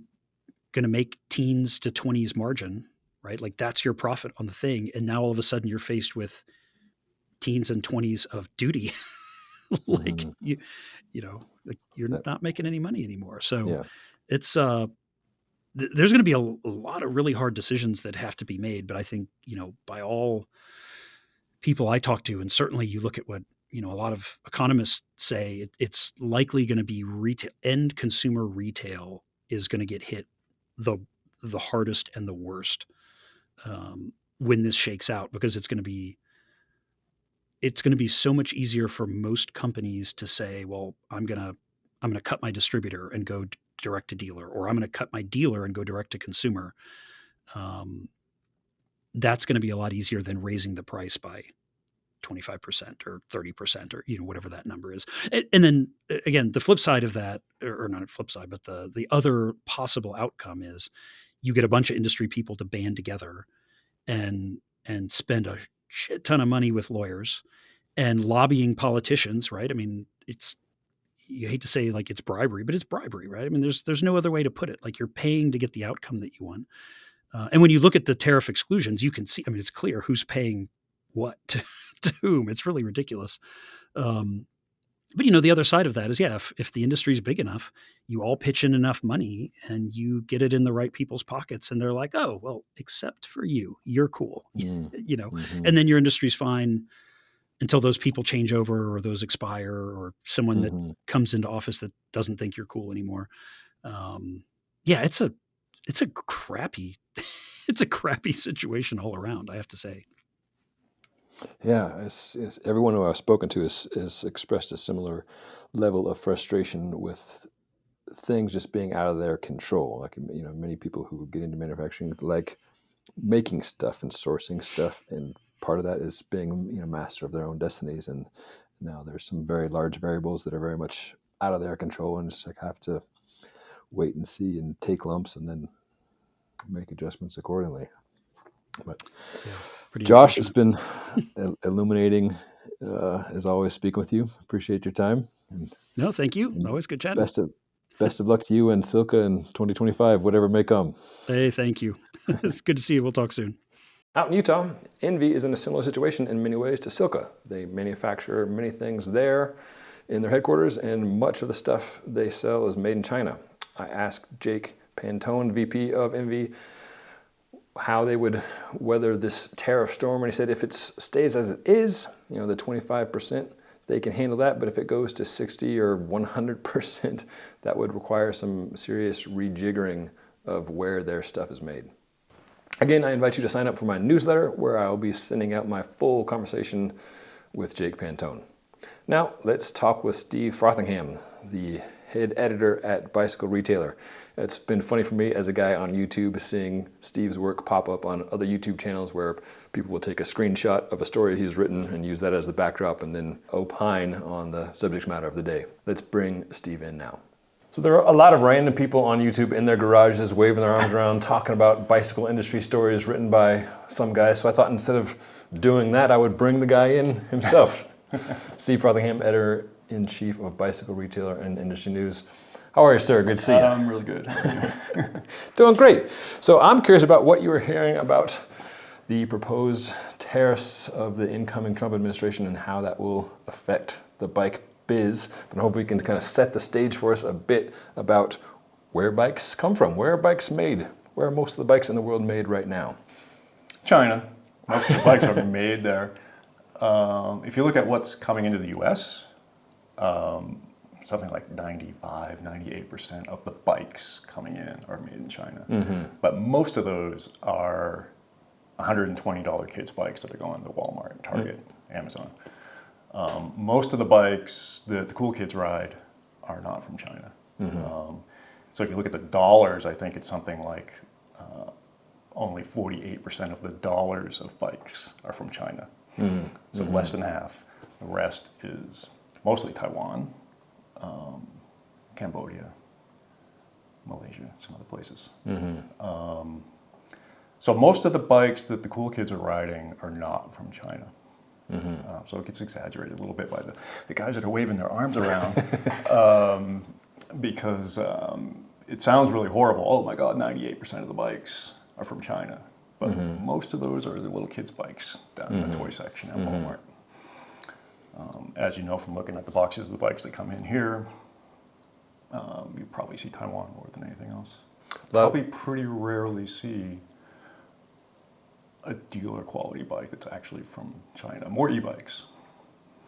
going to make teens to 20s margin, right? Like that's your profit on the thing. And now all of a sudden you're faced with teens and 20s of duty. Like Mm-hmm. like you're not making any money anymore. So Yeah. it's, there's going to be a lot of really hard decisions that have to be made. But I think, by all people I talk to, and certainly you look at what, a lot of economists say, it's likely going to be retail, end consumer retail is going to get hit the hardest and the worst when this shakes out, because it's going to be so much easier for most companies to say, well, I'm going to cut my distributor and go direct to dealer, or I'm going to cut my dealer and go direct to consumer. That's going to be a lot easier than raising the price by 25% or 30%, or whatever that number is. And then again, the flip side of that, or not a flip side, but the other possible outcome is you get a bunch of industry people to band together and spend a shit ton of money with lawyers and lobbying politicians, right? I mean, you hate to say like it's bribery, but it's bribery, right? I mean, there's no other way to put it. Like you're paying to get the outcome that you want. And when you look at the tariff exclusions, you can see, I mean, it's clear who's paying what to whom. It's really ridiculous. But the other side of that is, yeah, if the industry is big enough, you all pitch in enough money and you get it in the right people's pockets, and they're like, oh, well, except for you're cool, Mm-hmm. and then your industry's fine until those people change over, or those expire, or someone that Mm-hmm. comes into office that doesn't think you're cool anymore. Yeah, it's a crappy, it's a crappy situation all around, I have to say. Yeah, it's everyone who I've spoken to has expressed a similar level of frustration with things just being out of their control. Like many people who get into manufacturing like making stuff and sourcing stuff, and part of that is being master of their own destinies. And now there's some very large variables that are very much out of their control, and just like have to wait and see and take lumps and then make adjustments accordingly. But Yeah, pretty Josh, it's unfortunate. been illuminating as always speaking with you. Appreciate your time, No, thank you. and Always good chatting. best of luck to you and Silka in 2025, whatever may come. Hey, thank you. It's good to see you. We'll talk soon. Out in Utah, Envy is in a similar situation in many ways to Silka. They manufacture many things there in their headquarters, and much of the stuff they sell is made in China. I asked Jake Pantone, VP of Envy, how they would weather this tariff storm, and he said if it stays as it is, the 25%, they can handle that, but if it goes to 60 or 100%, that would require some serious rejiggering of where their stuff is made. Again, I invite you to sign up for my newsletter, where I'll be sending out my full conversation with Jake Pantone. Now, let's talk with Steve Frothingham, the head editor at Bicycle Retailer. It's been funny for me as a guy on YouTube seeing Steve's work pop up on other YouTube channels where people will take a screenshot of a story he's written and use that as the backdrop and then opine on the subject matter of the day. Let's bring Steve in now. So there are a lot of random people on YouTube in their garages waving their arms around talking about bicycle industry stories written by some guy. So I thought instead of doing that, I would bring the guy in himself. Steve Frothingham, editor-in-chief of Bicycle Retailer and Industry News. How are you, sir? Good to see you. I'm really good. How are you? Doing great. So I'm curious about what you were hearing about the proposed tariffs of the incoming Trump administration and how that will affect the bike biz. But I hope we can kind of set the stage for us a bit about where bikes come from. Where are bikes made? Where are most of the bikes in the world made right now? China. Most of the bikes are made there. If you look at what's coming into the U.S., something like 95, 98% of the bikes coming in are made in China. Mm-hmm. But most of those are $120 kids' bikes that are going to Walmart, Target, Amazon. Most of the bikes that the cool kids ride are not from China. Mm-hmm. So if you look at the dollars, I think it's something like only 48% of the dollars of bikes are from China. Mm-hmm. So less than half. The rest is mostly Taiwan, Cambodia, Malaysia, some other places. So most of the bikes that the cool kids are riding are not from China. So it gets exaggerated a little bit by the guys that are waving their arms around because it sounds really horrible. Oh my God, 98% of the bikes are from China. But most of those are the little kids' bikes down in the toy section at Walmart. As you know from looking at the boxes of the bikes that come in here, you probably see Taiwan more than anything else. Probably pretty rarely see a dealer quality bike that's actually from China. More e-bikes.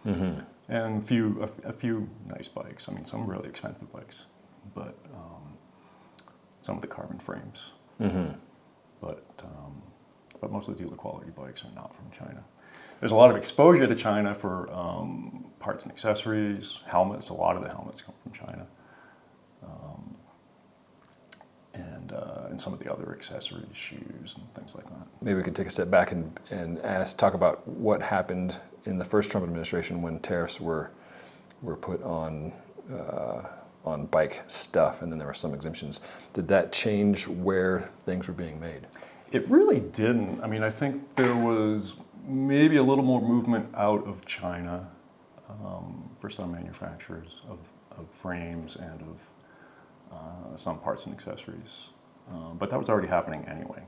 And a few nice bikes. I mean, some really expensive bikes, but some of the carbon frames. But most of the dealer quality bikes are not from China. There's a lot of exposure to China for parts and accessories, helmets. A lot of the helmets come from China. And some of the other accessories, shoes, and things like that. Maybe we could take a step back and talk about what happened in the first Trump administration when tariffs were put on bike stuff, and then there were some exemptions. Did that change where things were being made? It really didn't. I mean, I think there was maybe a little more movement out of China for some manufacturers of frames and of some parts and accessories. But that was already happening anyway.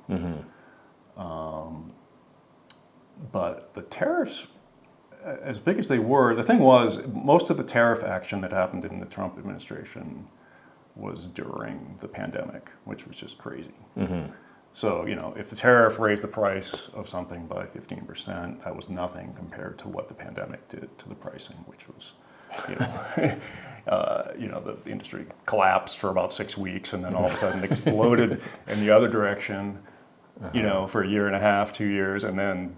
But the tariffs, as big as they were, the thing was, most of the tariff action that happened in the Trump administration was during the pandemic, which was just crazy. So, you know, if the tariff raised the price of something by 15%, that was nothing compared to what the pandemic did to the pricing, which was, the industry collapsed for about 6 weeks and then all of a sudden exploded in the other direction, for a year and a half, 2 years, and then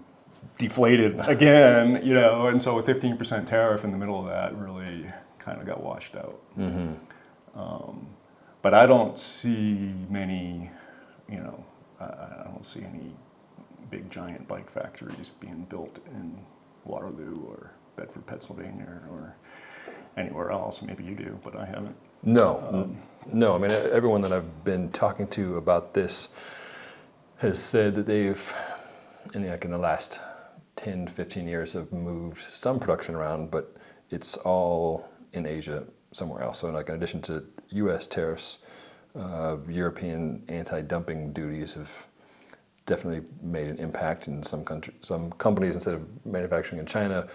deflated again, and so a 15% tariff in the middle of that really kind of got washed out. But I don't see many, I don't see any big giant bike factories being built in Waterloo or Bedford, Pennsylvania, or anywhere else. Maybe you do, but I haven't. No. I mean, everyone that I've been talking to about this has said that they've, in the last 10, 15 years, have moved some production around, but it's all in Asia somewhere else. So like in addition to U.S. tariffs, European anti-dumping duties have definitely made an impact in some countries. Some companies, instead of manufacturing in China,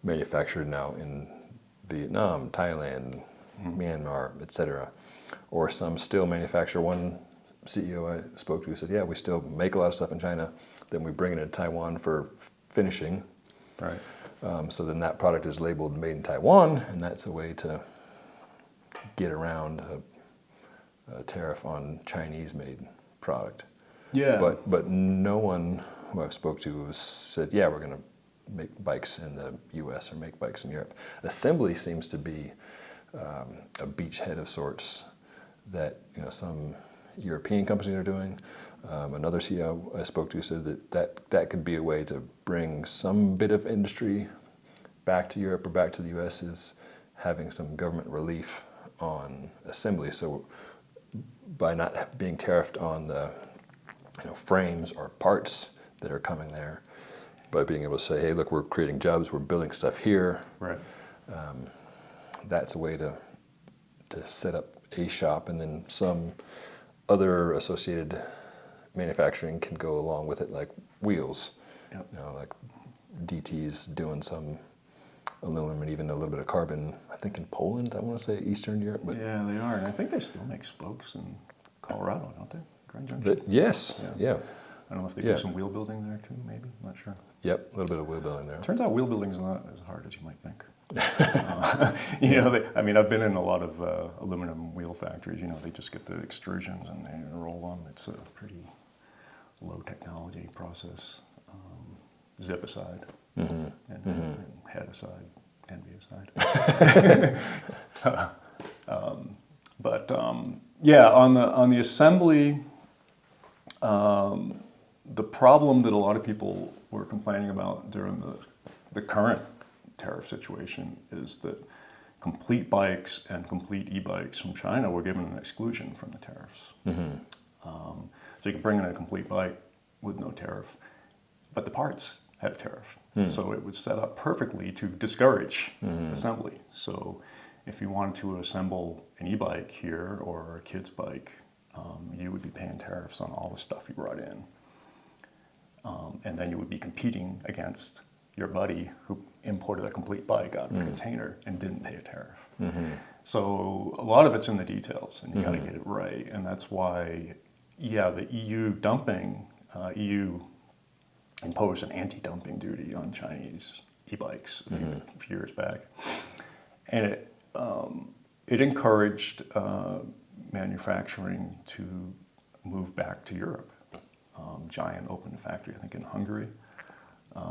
manufacture now in Vietnam, Thailand, Myanmar, etc. Or some still manufacture. One CEO I spoke to said, yeah, we still make a lot of stuff in China, then we bring it into Taiwan for finishing. Right. So then that product is labeled made in Taiwan, and that's a way to get around a tariff on Chinese-made product. Yeah. But no one who I've spoke to has said, yeah, we're going to make bikes in the U.S. or make bikes in Europe. Assembly seems to be a beachhead of sorts that some European companies are doing. Another CEO I spoke to said that could be a way to bring some bit of industry back to Europe or back to the U.S. is having some government relief on assembly. So by not being tariffed on the frames or parts that are coming there, by being able to say, hey, look, we're creating jobs, we're building stuff here. Right. That's a way to set up a shop, and then some other associated manufacturing can go along with it, like wheels. Yep. Like DT's doing some aluminum and even a little bit of carbon, I think in Poland, I want to say Eastern Europe. But yeah, they are. And I think they still make spokes in Colorado, don't they? Grand Junction? Yes, yeah. I don't know if they do some wheel building there too, maybe. I'm not sure. Yep, a little bit of wheel building there. Turns out wheel building is not as hard as you might think. I've been in a lot of aluminum wheel factories. They just get the extrusions and they roll them. It's a pretty low technology process. Zip aside, and head aside, envy aside. On the assembly, the problem that a lot of people were complaining about during the current tariff situation is that complete bikes and complete e-bikes from China were given an exclusion from the tariffs. So you can bring in a complete bike with no tariff, but the parts had a tariff. So it was set up perfectly to discourage assembly. So if you wanted to assemble an e-bike here or a kid's bike, you would be paying tariffs on all the stuff you brought in. And then you would be competing against your buddy who imported a complete bike out of a container and didn't pay a tariff. So a lot of it's in the details, and you got to get it right. And that's why, the EU dumping, EU imposed an anti-dumping duty on Chinese e-bikes a few years back, and it encouraged manufacturing to move back to Europe. Giant opened a factory, I think, in Hungary.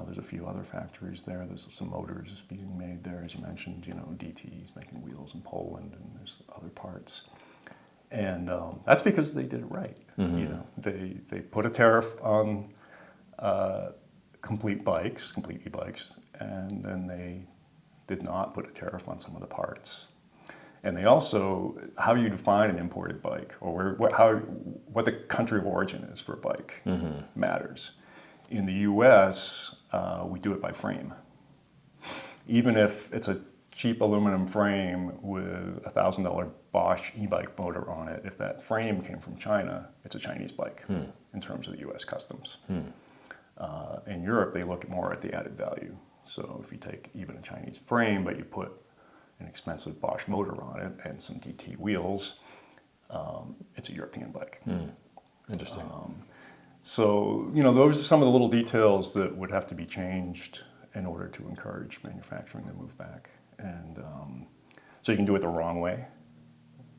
There's a few other factories there. There's some motors being made there, as you mentioned. DT's making wheels in Poland, and there's other parts. And that's because they did it right. They put a tariff on complete e-bikes, and then they did not put a tariff on some of the parts. And they also, how you define an imported bike, or what the country of origin is for a bike matters. In the U.S., we do it by frame. Even if it's a cheap aluminum frame with a $1,000 Bosch e-bike motor on it, if that frame came from China, it's a Chinese bike in terms of the U.S. customs. In Europe, they look more at the added value. So if you take even a Chinese frame, but you put an expensive Bosch motor on it and some DT wheels, it's a European bike. Interesting. So, those are some of the little details that would have to be changed in order to encourage manufacturing to move back. And so you can do it the wrong way,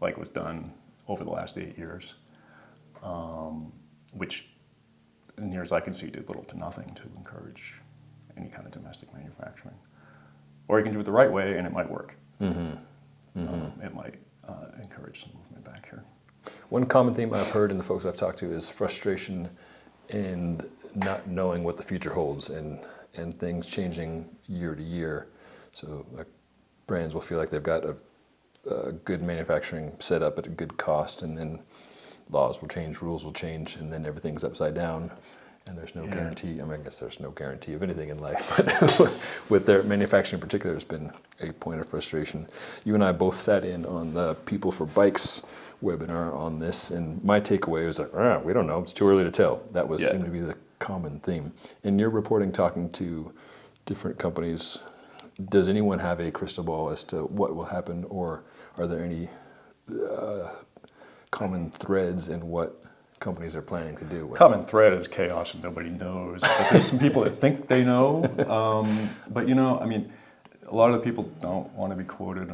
like it was done over the last 8 years, which, near as I can see, did little to nothing to encourage any kind of domestic manufacturing. Or you can do it the right way, and it might work. It might encourage some movement back here. One common theme I've heard in the folks I've talked to is frustration and not knowing what the future holds, and things changing year to year. So brands will feel like they've got a good manufacturing set up at a good cost, and then laws will change, rules will change, and then everything's upside down. And there's no guarantee. I guess there's no guarantee of anything in life, but with their manufacturing in particular, it's been a point of frustration. You and I both sat in on the People for Bikes webinar on this, and my takeaway was like, we don't know, it's too early to tell. That seemed to be the common theme. In your reporting, talking to different companies, does anyone have a crystal ball as to what will happen, or are there any common threads in what companies are planning to do? Common thread is chaos and nobody knows. But there's some people that think they know. But a lot of the people don't want to be quoted,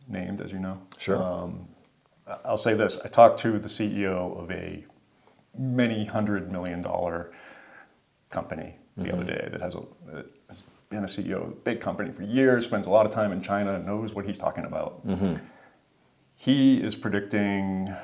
named, as you know. Sure. I'll say this. I talked to the CEO of a many $100 million company the other day that has been a CEO of a big company for years, spends a lot of time in China, knows what he's talking about. He is predicting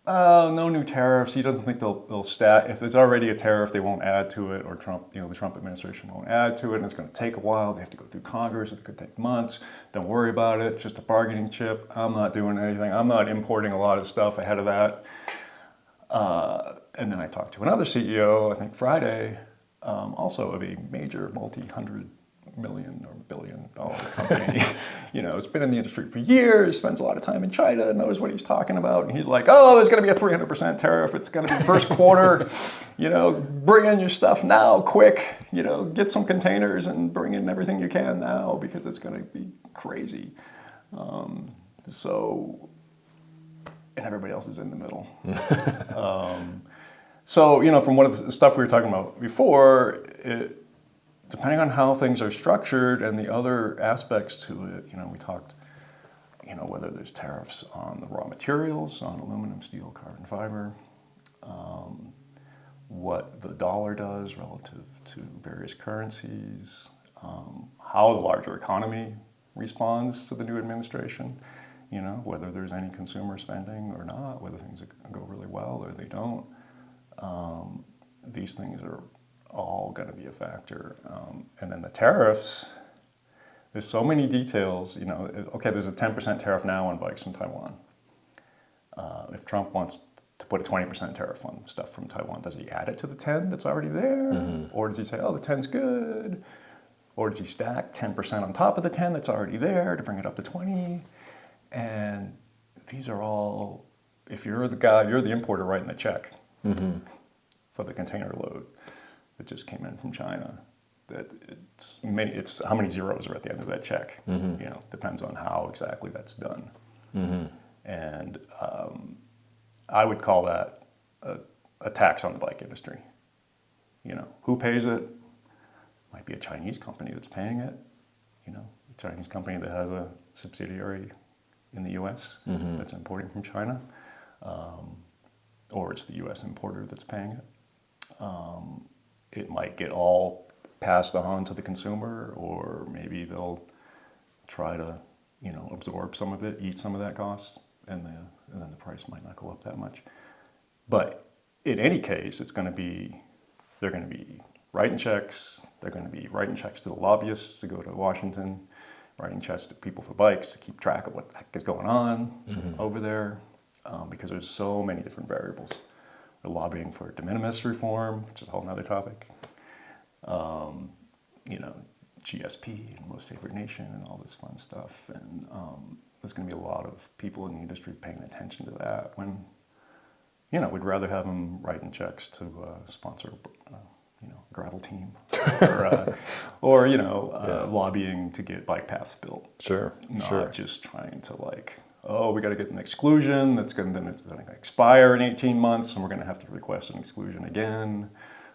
no new tariffs. He doesn't think they'll stack. If there's already a tariff, they won't add to it, or the Trump administration won't add to it, and it's going to take a while. They have to go through Congress. It could take months. Don't worry about it. It's just a bargaining chip. I'm not doing anything. I'm not importing a lot of stuff ahead of that. And then I talked to another CEO, I think Friday, also of a major multi-hundred million or billion-dollar company. It's been in the industry for years, spends a lot of time in China, knows what he's talking about, and he's like, there's going to be a 300% tariff. It's going to be first quarter. Bring in your stuff now, quick. Get some containers and bring in everything you can now, because it's going to be crazy. And everybody else is in the middle. From one of the stuff we were talking about before, depending on how things are structured and the other aspects to it, we talked, whether there's tariffs on the raw materials, on aluminum, steel, carbon fiber, what the dollar does relative to various currencies, how the larger economy responds to the new administration, whether there's any consumer spending or not, whether things go really well or they don't. These things are all going to be a factor. And then the tariffs, There's so many details. Okay, there's a 10% tariff now on bikes from Taiwan. If Trump wants to put a 20% tariff on stuff from Taiwan, does he add it to the 10 that's already there? Or does he say, oh, the 10's good? Or does he stack 10% on top of the 10 that's already there to bring it up to 20? And these are all, if you're the guy, you're the importer writing the check for the container load that just came in from China. That it's how many zeros are at the end of that check. Depends on how exactly that's done. And I would call that a tax on the bike industry. Who pays it? Might be a Chinese company that's paying it. A Chinese company that has a subsidiary in the U.S. That's importing from China, or it's the U.S. importer that's paying it. It might get all passed on to the consumer, or maybe they'll try to, absorb some of it, eat some of that cost, and then the price might not go up that much. But in any case, they're going to be writing checks. They're going to be writing checks to the lobbyists to go to Washington, writing checks to people for bikes to keep track of what the heck is going on over there, because there's so many different variables. They're lobbying for de minimis reform, which is a whole other topic. GSP and most favored nation and all this fun stuff. And there's going to be a lot of people in the industry paying attention to that when, we'd rather have them writing checks to sponsor, a gravel team or lobbying to get bike paths built. Not just trying to we got to get an exclusion it's going to expire in 18 months and we're going to have to request an exclusion again.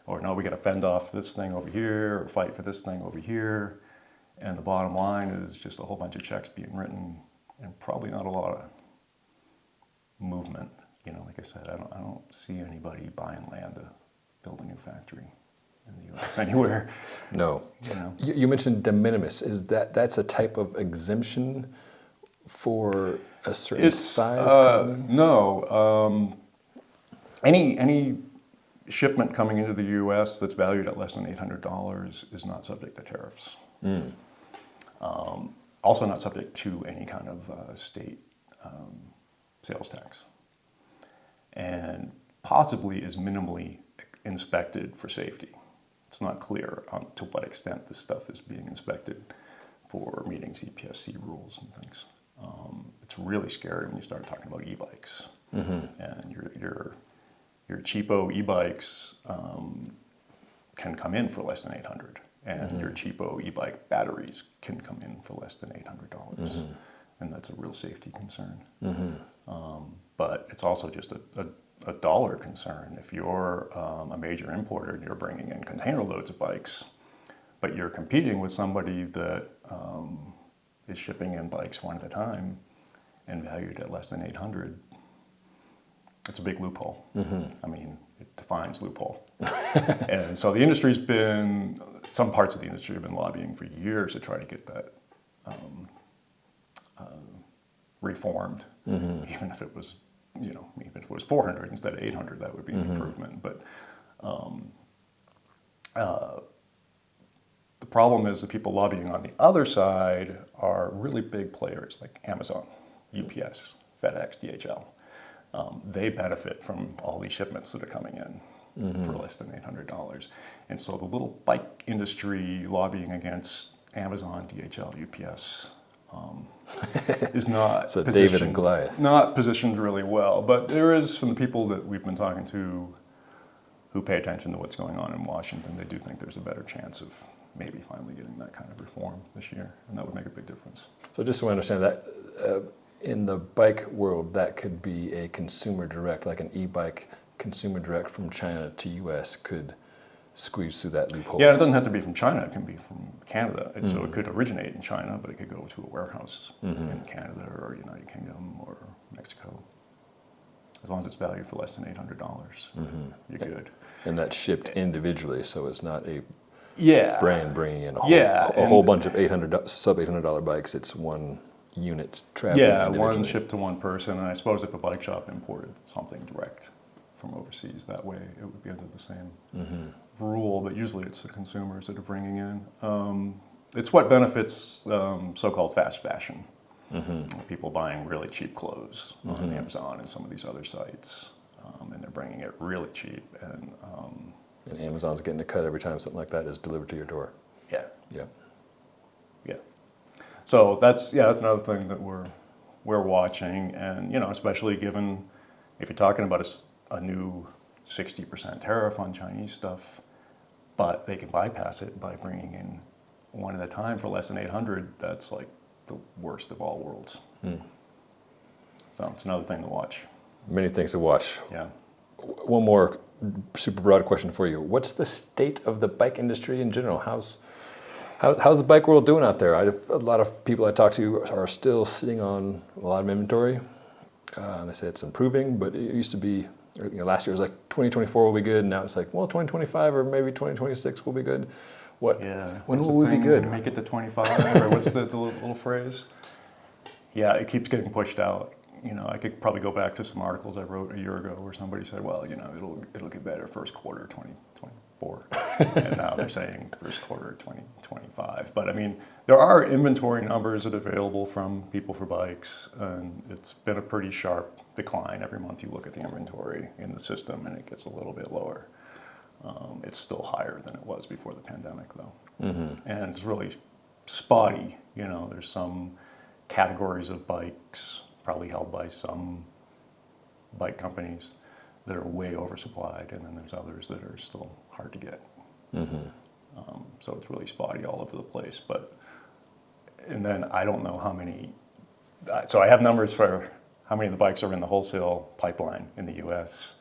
Or no, we got to fend off this thing over here or fight for this thing over here. And the bottom line is just a whole bunch of checks being written and probably not a lot of movement. Like I said, I don't see anybody buying land to build a new factory in the U.S. anywhere. No. You mentioned de minimis. That's a type of exemption for a certain size company? No. Any shipment coming into the U.S. that's valued at less than $800 is not subject to tariffs. Also not subject to any kind of state sales tax. And possibly is minimally inspected for safety. It's not clear to what extent this stuff is being inspected for meeting CPSC rules and things. It's really scary when you start talking about e-bikes. And your cheapo e-bikes can come in for less than $800, and your cheapo e-bike batteries can come in for less than $800, and that's a real safety concern. But it's also just a dollar concern. If you're a major importer and you're bringing in container loads of bikes, but you're competing with somebody that is shipping in bikes one at a time and valued at less than $800, it's a big loophole. I mean, it defines loophole. And so the industry's some parts of the industry have been lobbying for years to try to get that reformed. Even if it was, even if it was 400 instead of 800, that would be an improvement. But the problem is the people lobbying on the other side are really big players like Amazon, UPS, FedEx, DHL. They benefit from all these shipments that are coming in for less than $800. And so the little bike industry lobbying against Amazon, DHL, UPS is not so David and Goliath. Not positioned really well. But there is, from the people that we've been talking to who pay attention to what's going on in Washington, they do think there's a better chance of maybe finally getting that kind of reform this year. And that would make a big difference. So just so I understand that, in the bike world, that could be a consumer direct, like an e-bike consumer direct from China to U.S. could squeeze through that loophole. Yeah, it doesn't have to be from China. It can be from Canada. And so it could originate in China, but it could go to a warehouse in Canada or United Kingdom or Mexico. As long as it's valued for less than $800, you're good. And that's shipped individually, so it's not a brand bringing in a whole bunch of sub $800 bikes. It's one unit traveling individually. One shipped to one person. And I suppose if a bike shop imported something direct from overseas that way, it would be under the same rule. But usually it's the consumers that are bringing in. it's what benefits so-called fast fashion. People buying really cheap clothes on Amazon and some of these other sites, and they're bringing it really cheap. And Amazon's getting a cut every time something like that is delivered to your door. Yeah. Yeah. Yeah. So that's another thing that we're watching, and especially given if you're talking about a new 60% tariff on Chinese stuff, but they can bypass it by bringing in one at a time for less than 800. That's like the worst of all worlds. So it's another thing to watch. Many things to watch. Yeah. One more super broad question for you. What's the state of the bike industry in general? How's the bike world doing out there? A lot of people I talk to are still sitting on a lot of inventory. They say it's improving, but it used to be, last year was like 2024 will be good. Now it's like, well, 2025 or maybe 2026 will be good. When will we be good? Make it to 25, or what's the little phrase? Yeah, it keeps getting pushed out. I could probably go back to some articles I wrote a year ago where somebody said, well, it'll get better first quarter 2024. And now they're saying first quarter 2025. But I mean, there are inventory numbers that are available from People for Bikes, and it's been a pretty sharp decline. Every month you look at the inventory in the system and it gets a little bit lower. It's still higher than it was before the pandemic, though. And it's really spotty. There's some categories of bikes probably held by some bike companies that are way oversupplied, and then there's others that are still hard to get. So it's really spotty all over the place. And then I don't know how many. So I have numbers for how many of the bikes are in the wholesale pipeline in the U.S.,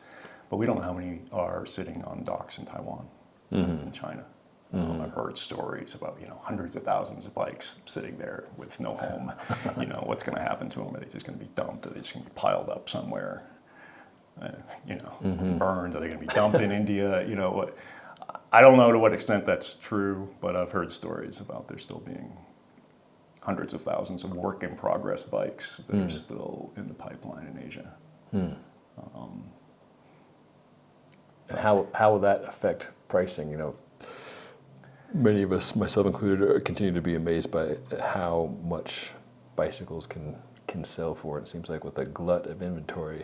but we don't know how many are sitting on docks in Taiwan, in China. I've heard stories about hundreds of thousands of bikes sitting there with no home. What's going to happen to them? Are they just going to be dumped? Are they just going to be piled up somewhere? Burned? Are they going to be dumped in India? I don't know to what extent that's true, but I've heard stories about there still being hundreds of thousands of work in progress bikes that are still in the pipeline in Asia. And how will that affect pricing? Many of us, myself included, continue to be amazed by how much bicycles can sell for. It seems like with a glut of inventory.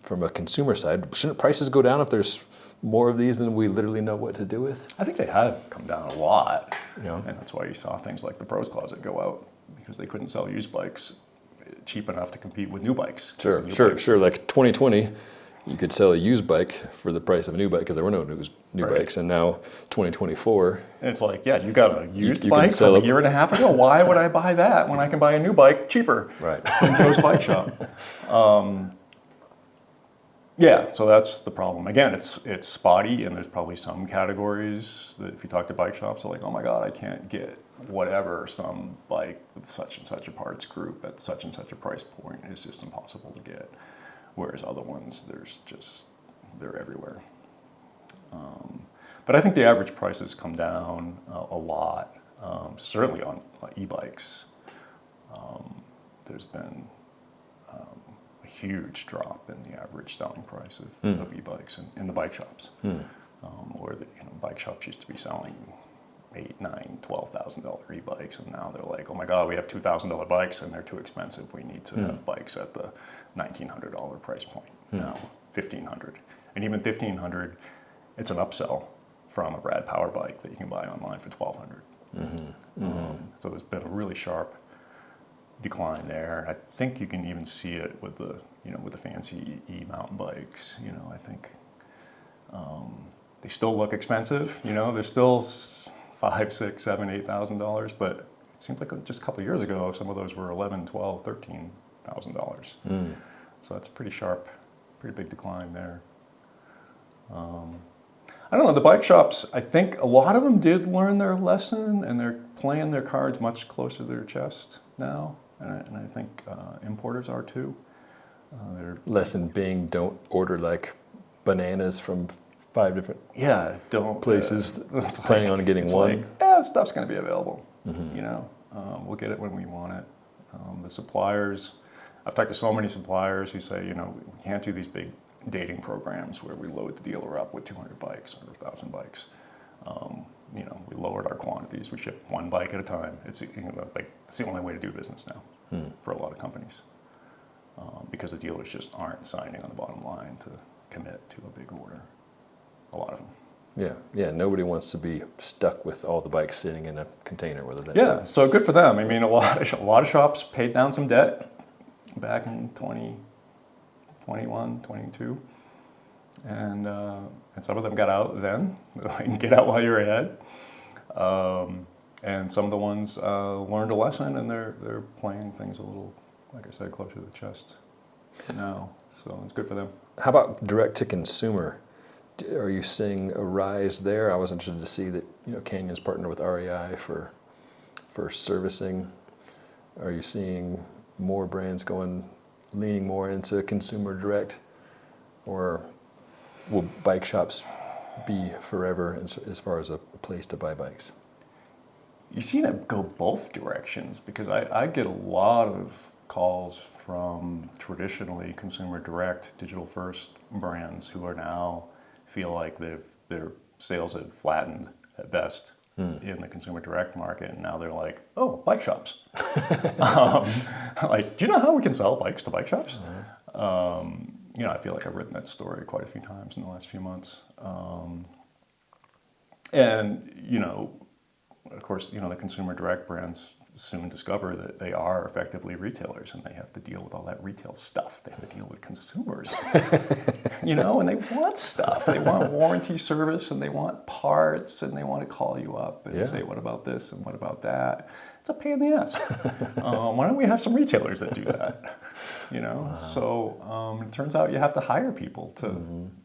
From a consumer side, shouldn't prices go down if there's more of these than we literally know what to do with? I think they have come down a lot, and that's why you saw things like the Pros Closet go out, because they couldn't sell used bikes cheap enough to compete with new bikes. Sure. Like 2020, you could sell a used bike for the price of a new bike because there were no new bikes, and now 2024. And it's like, yeah, you got a used bike from a year and a half ago. Why would I buy that when I can buy a new bike cheaper from Joe's Bike Shop? Yeah, so that's the problem. Again, it's spotty, and there's probably some categories that if you talk to bike shops, they're like, oh my God, I can't get whatever, some bike with such and such a parts group at such and such a price point is just impossible to get. Whereas other ones, they're everywhere. But I think the average prices come down a lot, certainly on e-bikes. There's been a huge drop in the average selling price of e-bikes in the bike shops. Where bike shops used to be selling $8,000, $9,000, $12,000 e-bikes, and now they're like, oh my God, we have $2,000 bikes and they're too expensive. We need to have bikes at the $1,900 price point. Now $1,500, and even $1,500, it's an upsell from a Brad Power bike that you can buy online for $1,200. So there's been a really sharp decline there. I think you can even see it with the fancy e-mountain bikes. I think they still look expensive. They're still $5,000, $6,000, $7,000, $8,000, but it seems like just a couple of years ago, some of those were $11,000, $12,000, $13,000. So that's pretty sharp, pretty big decline there. I don't know, the bike shops, I think a lot of them did learn their lesson, and they're playing their cards much closer to their chest now, and I think importers are too. Lesson being, don't order like bananas from 5 different places planning on getting one. Like, stuff's going to be available. We'll get it when we want it. The suppliers, I've talked to so many suppliers who say, we can't do these big dating programs where we load the dealer up with 200 bikes or 1,000 bikes. we lowered our quantities. We ship one bike at a time. It's it's the only way to do business now for a lot of companies because the dealers just aren't signing on the bottom line to commit to a big order. A lot of them. Yeah. Nobody wants to be stuck with all the bikes sitting in a container, whether that's So good for them. I mean, a lot of shops paid down some debt back in 2021, 22. And some of them got out then. Get out while you're ahead. And some of the ones learned a lesson, and they're playing things a little, like I said, closer to the chest now. So it's good for them. How about direct to consumer? Are you seeing a rise there? I was interested to see that Canyon's partnered with REI for servicing. Are you seeing more brands leaning more into consumer direct, or will bike shops be forever as far as a place to buy bikes? You've seen it go both directions, because I get a lot of calls from traditionally consumer direct, digital first brands who are now feel like their sales have flattened at best in the consumer direct market, and now they're like, oh, bike shops. Like, do you know how we can sell bikes to bike shops? I feel like I've written that story quite a few times in the last few months. Of course, the consumer direct brands soon discover that they are effectively retailers, and they have to deal with all that retail stuff. They have to deal with consumers, and they want stuff. They want warranty service, and they want parts, and they want to call you up and say, what about this and what about that? It's a pain in the ass. Why don't we have some retailers that do that? So it turns out you have to hire people to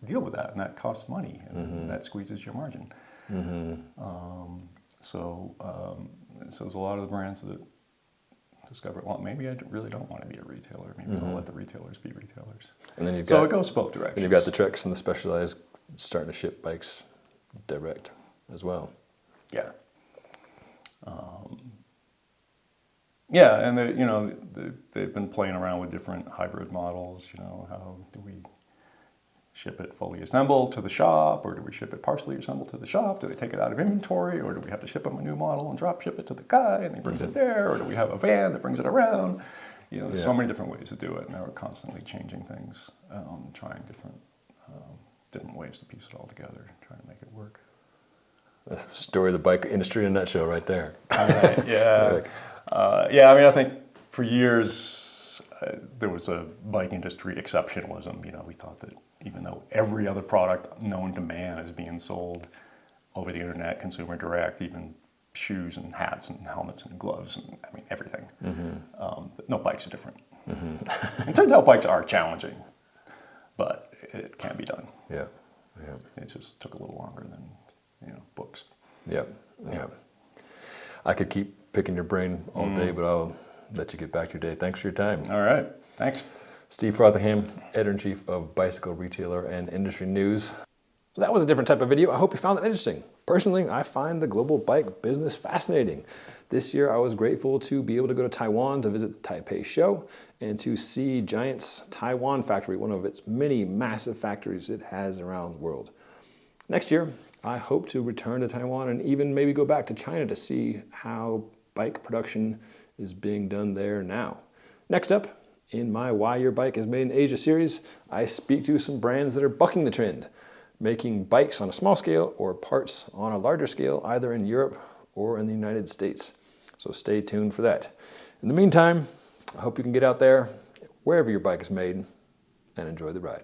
deal with that, and that costs money, and that squeezes your margin. So there's a lot of the brands that discover, well, maybe I really don't want to be a retailer. Maybe I'll let the retailers be retailers. And then it goes both directions. And you've got the Treks and the Specialized starting to ship bikes direct as well. Yeah. And they've been playing around with different hybrid models. How do we ship it fully assembled to the shop, or do we ship it partially assembled to the shop? Do they take it out of inventory, or do we have to ship them a new model and drop ship it to the guy and he brings it there, or do we have a van that brings it around? There's so many different ways to do it, and they're constantly changing things, trying different ways to piece it all together, trying to make it work. That's the story of the bike industry in a nutshell right there. Yeah. I think for years there was a bike industry exceptionalism. We thought that even though every other product known to man is being sold over the internet, consumer direct, even shoes and hats and helmets and gloves and everything. No, bikes are different. It turns out bikes are challenging, but it can be done. Yeah. It just took a little longer than books. Yeah. I could keep picking your brain all day, but I'll let you get back to your day. Thanks for your time. All right. Thanks. Steve Frothingham, editor-in-chief of Bicycle Retailer and Industry News. So that was a different type of video. I hope you found it interesting. Personally, I find the global bike business fascinating. This year, I was grateful to be able to go to Taiwan to visit the Taipei show and to see Giant's Taiwan factory, one of its many massive factories it has around the world. Next year, I hope to return to Taiwan and even maybe go back to China to see how bike production is being done there now. Next up, in my Why Your Bike is Made in Asia series, I speak to some brands that are bucking the trend, making bikes on a small scale or parts on a larger scale, either in Europe or in the United States. So stay tuned for that. In the meantime, I hope you can get out there, wherever your bike is made, and enjoy the ride.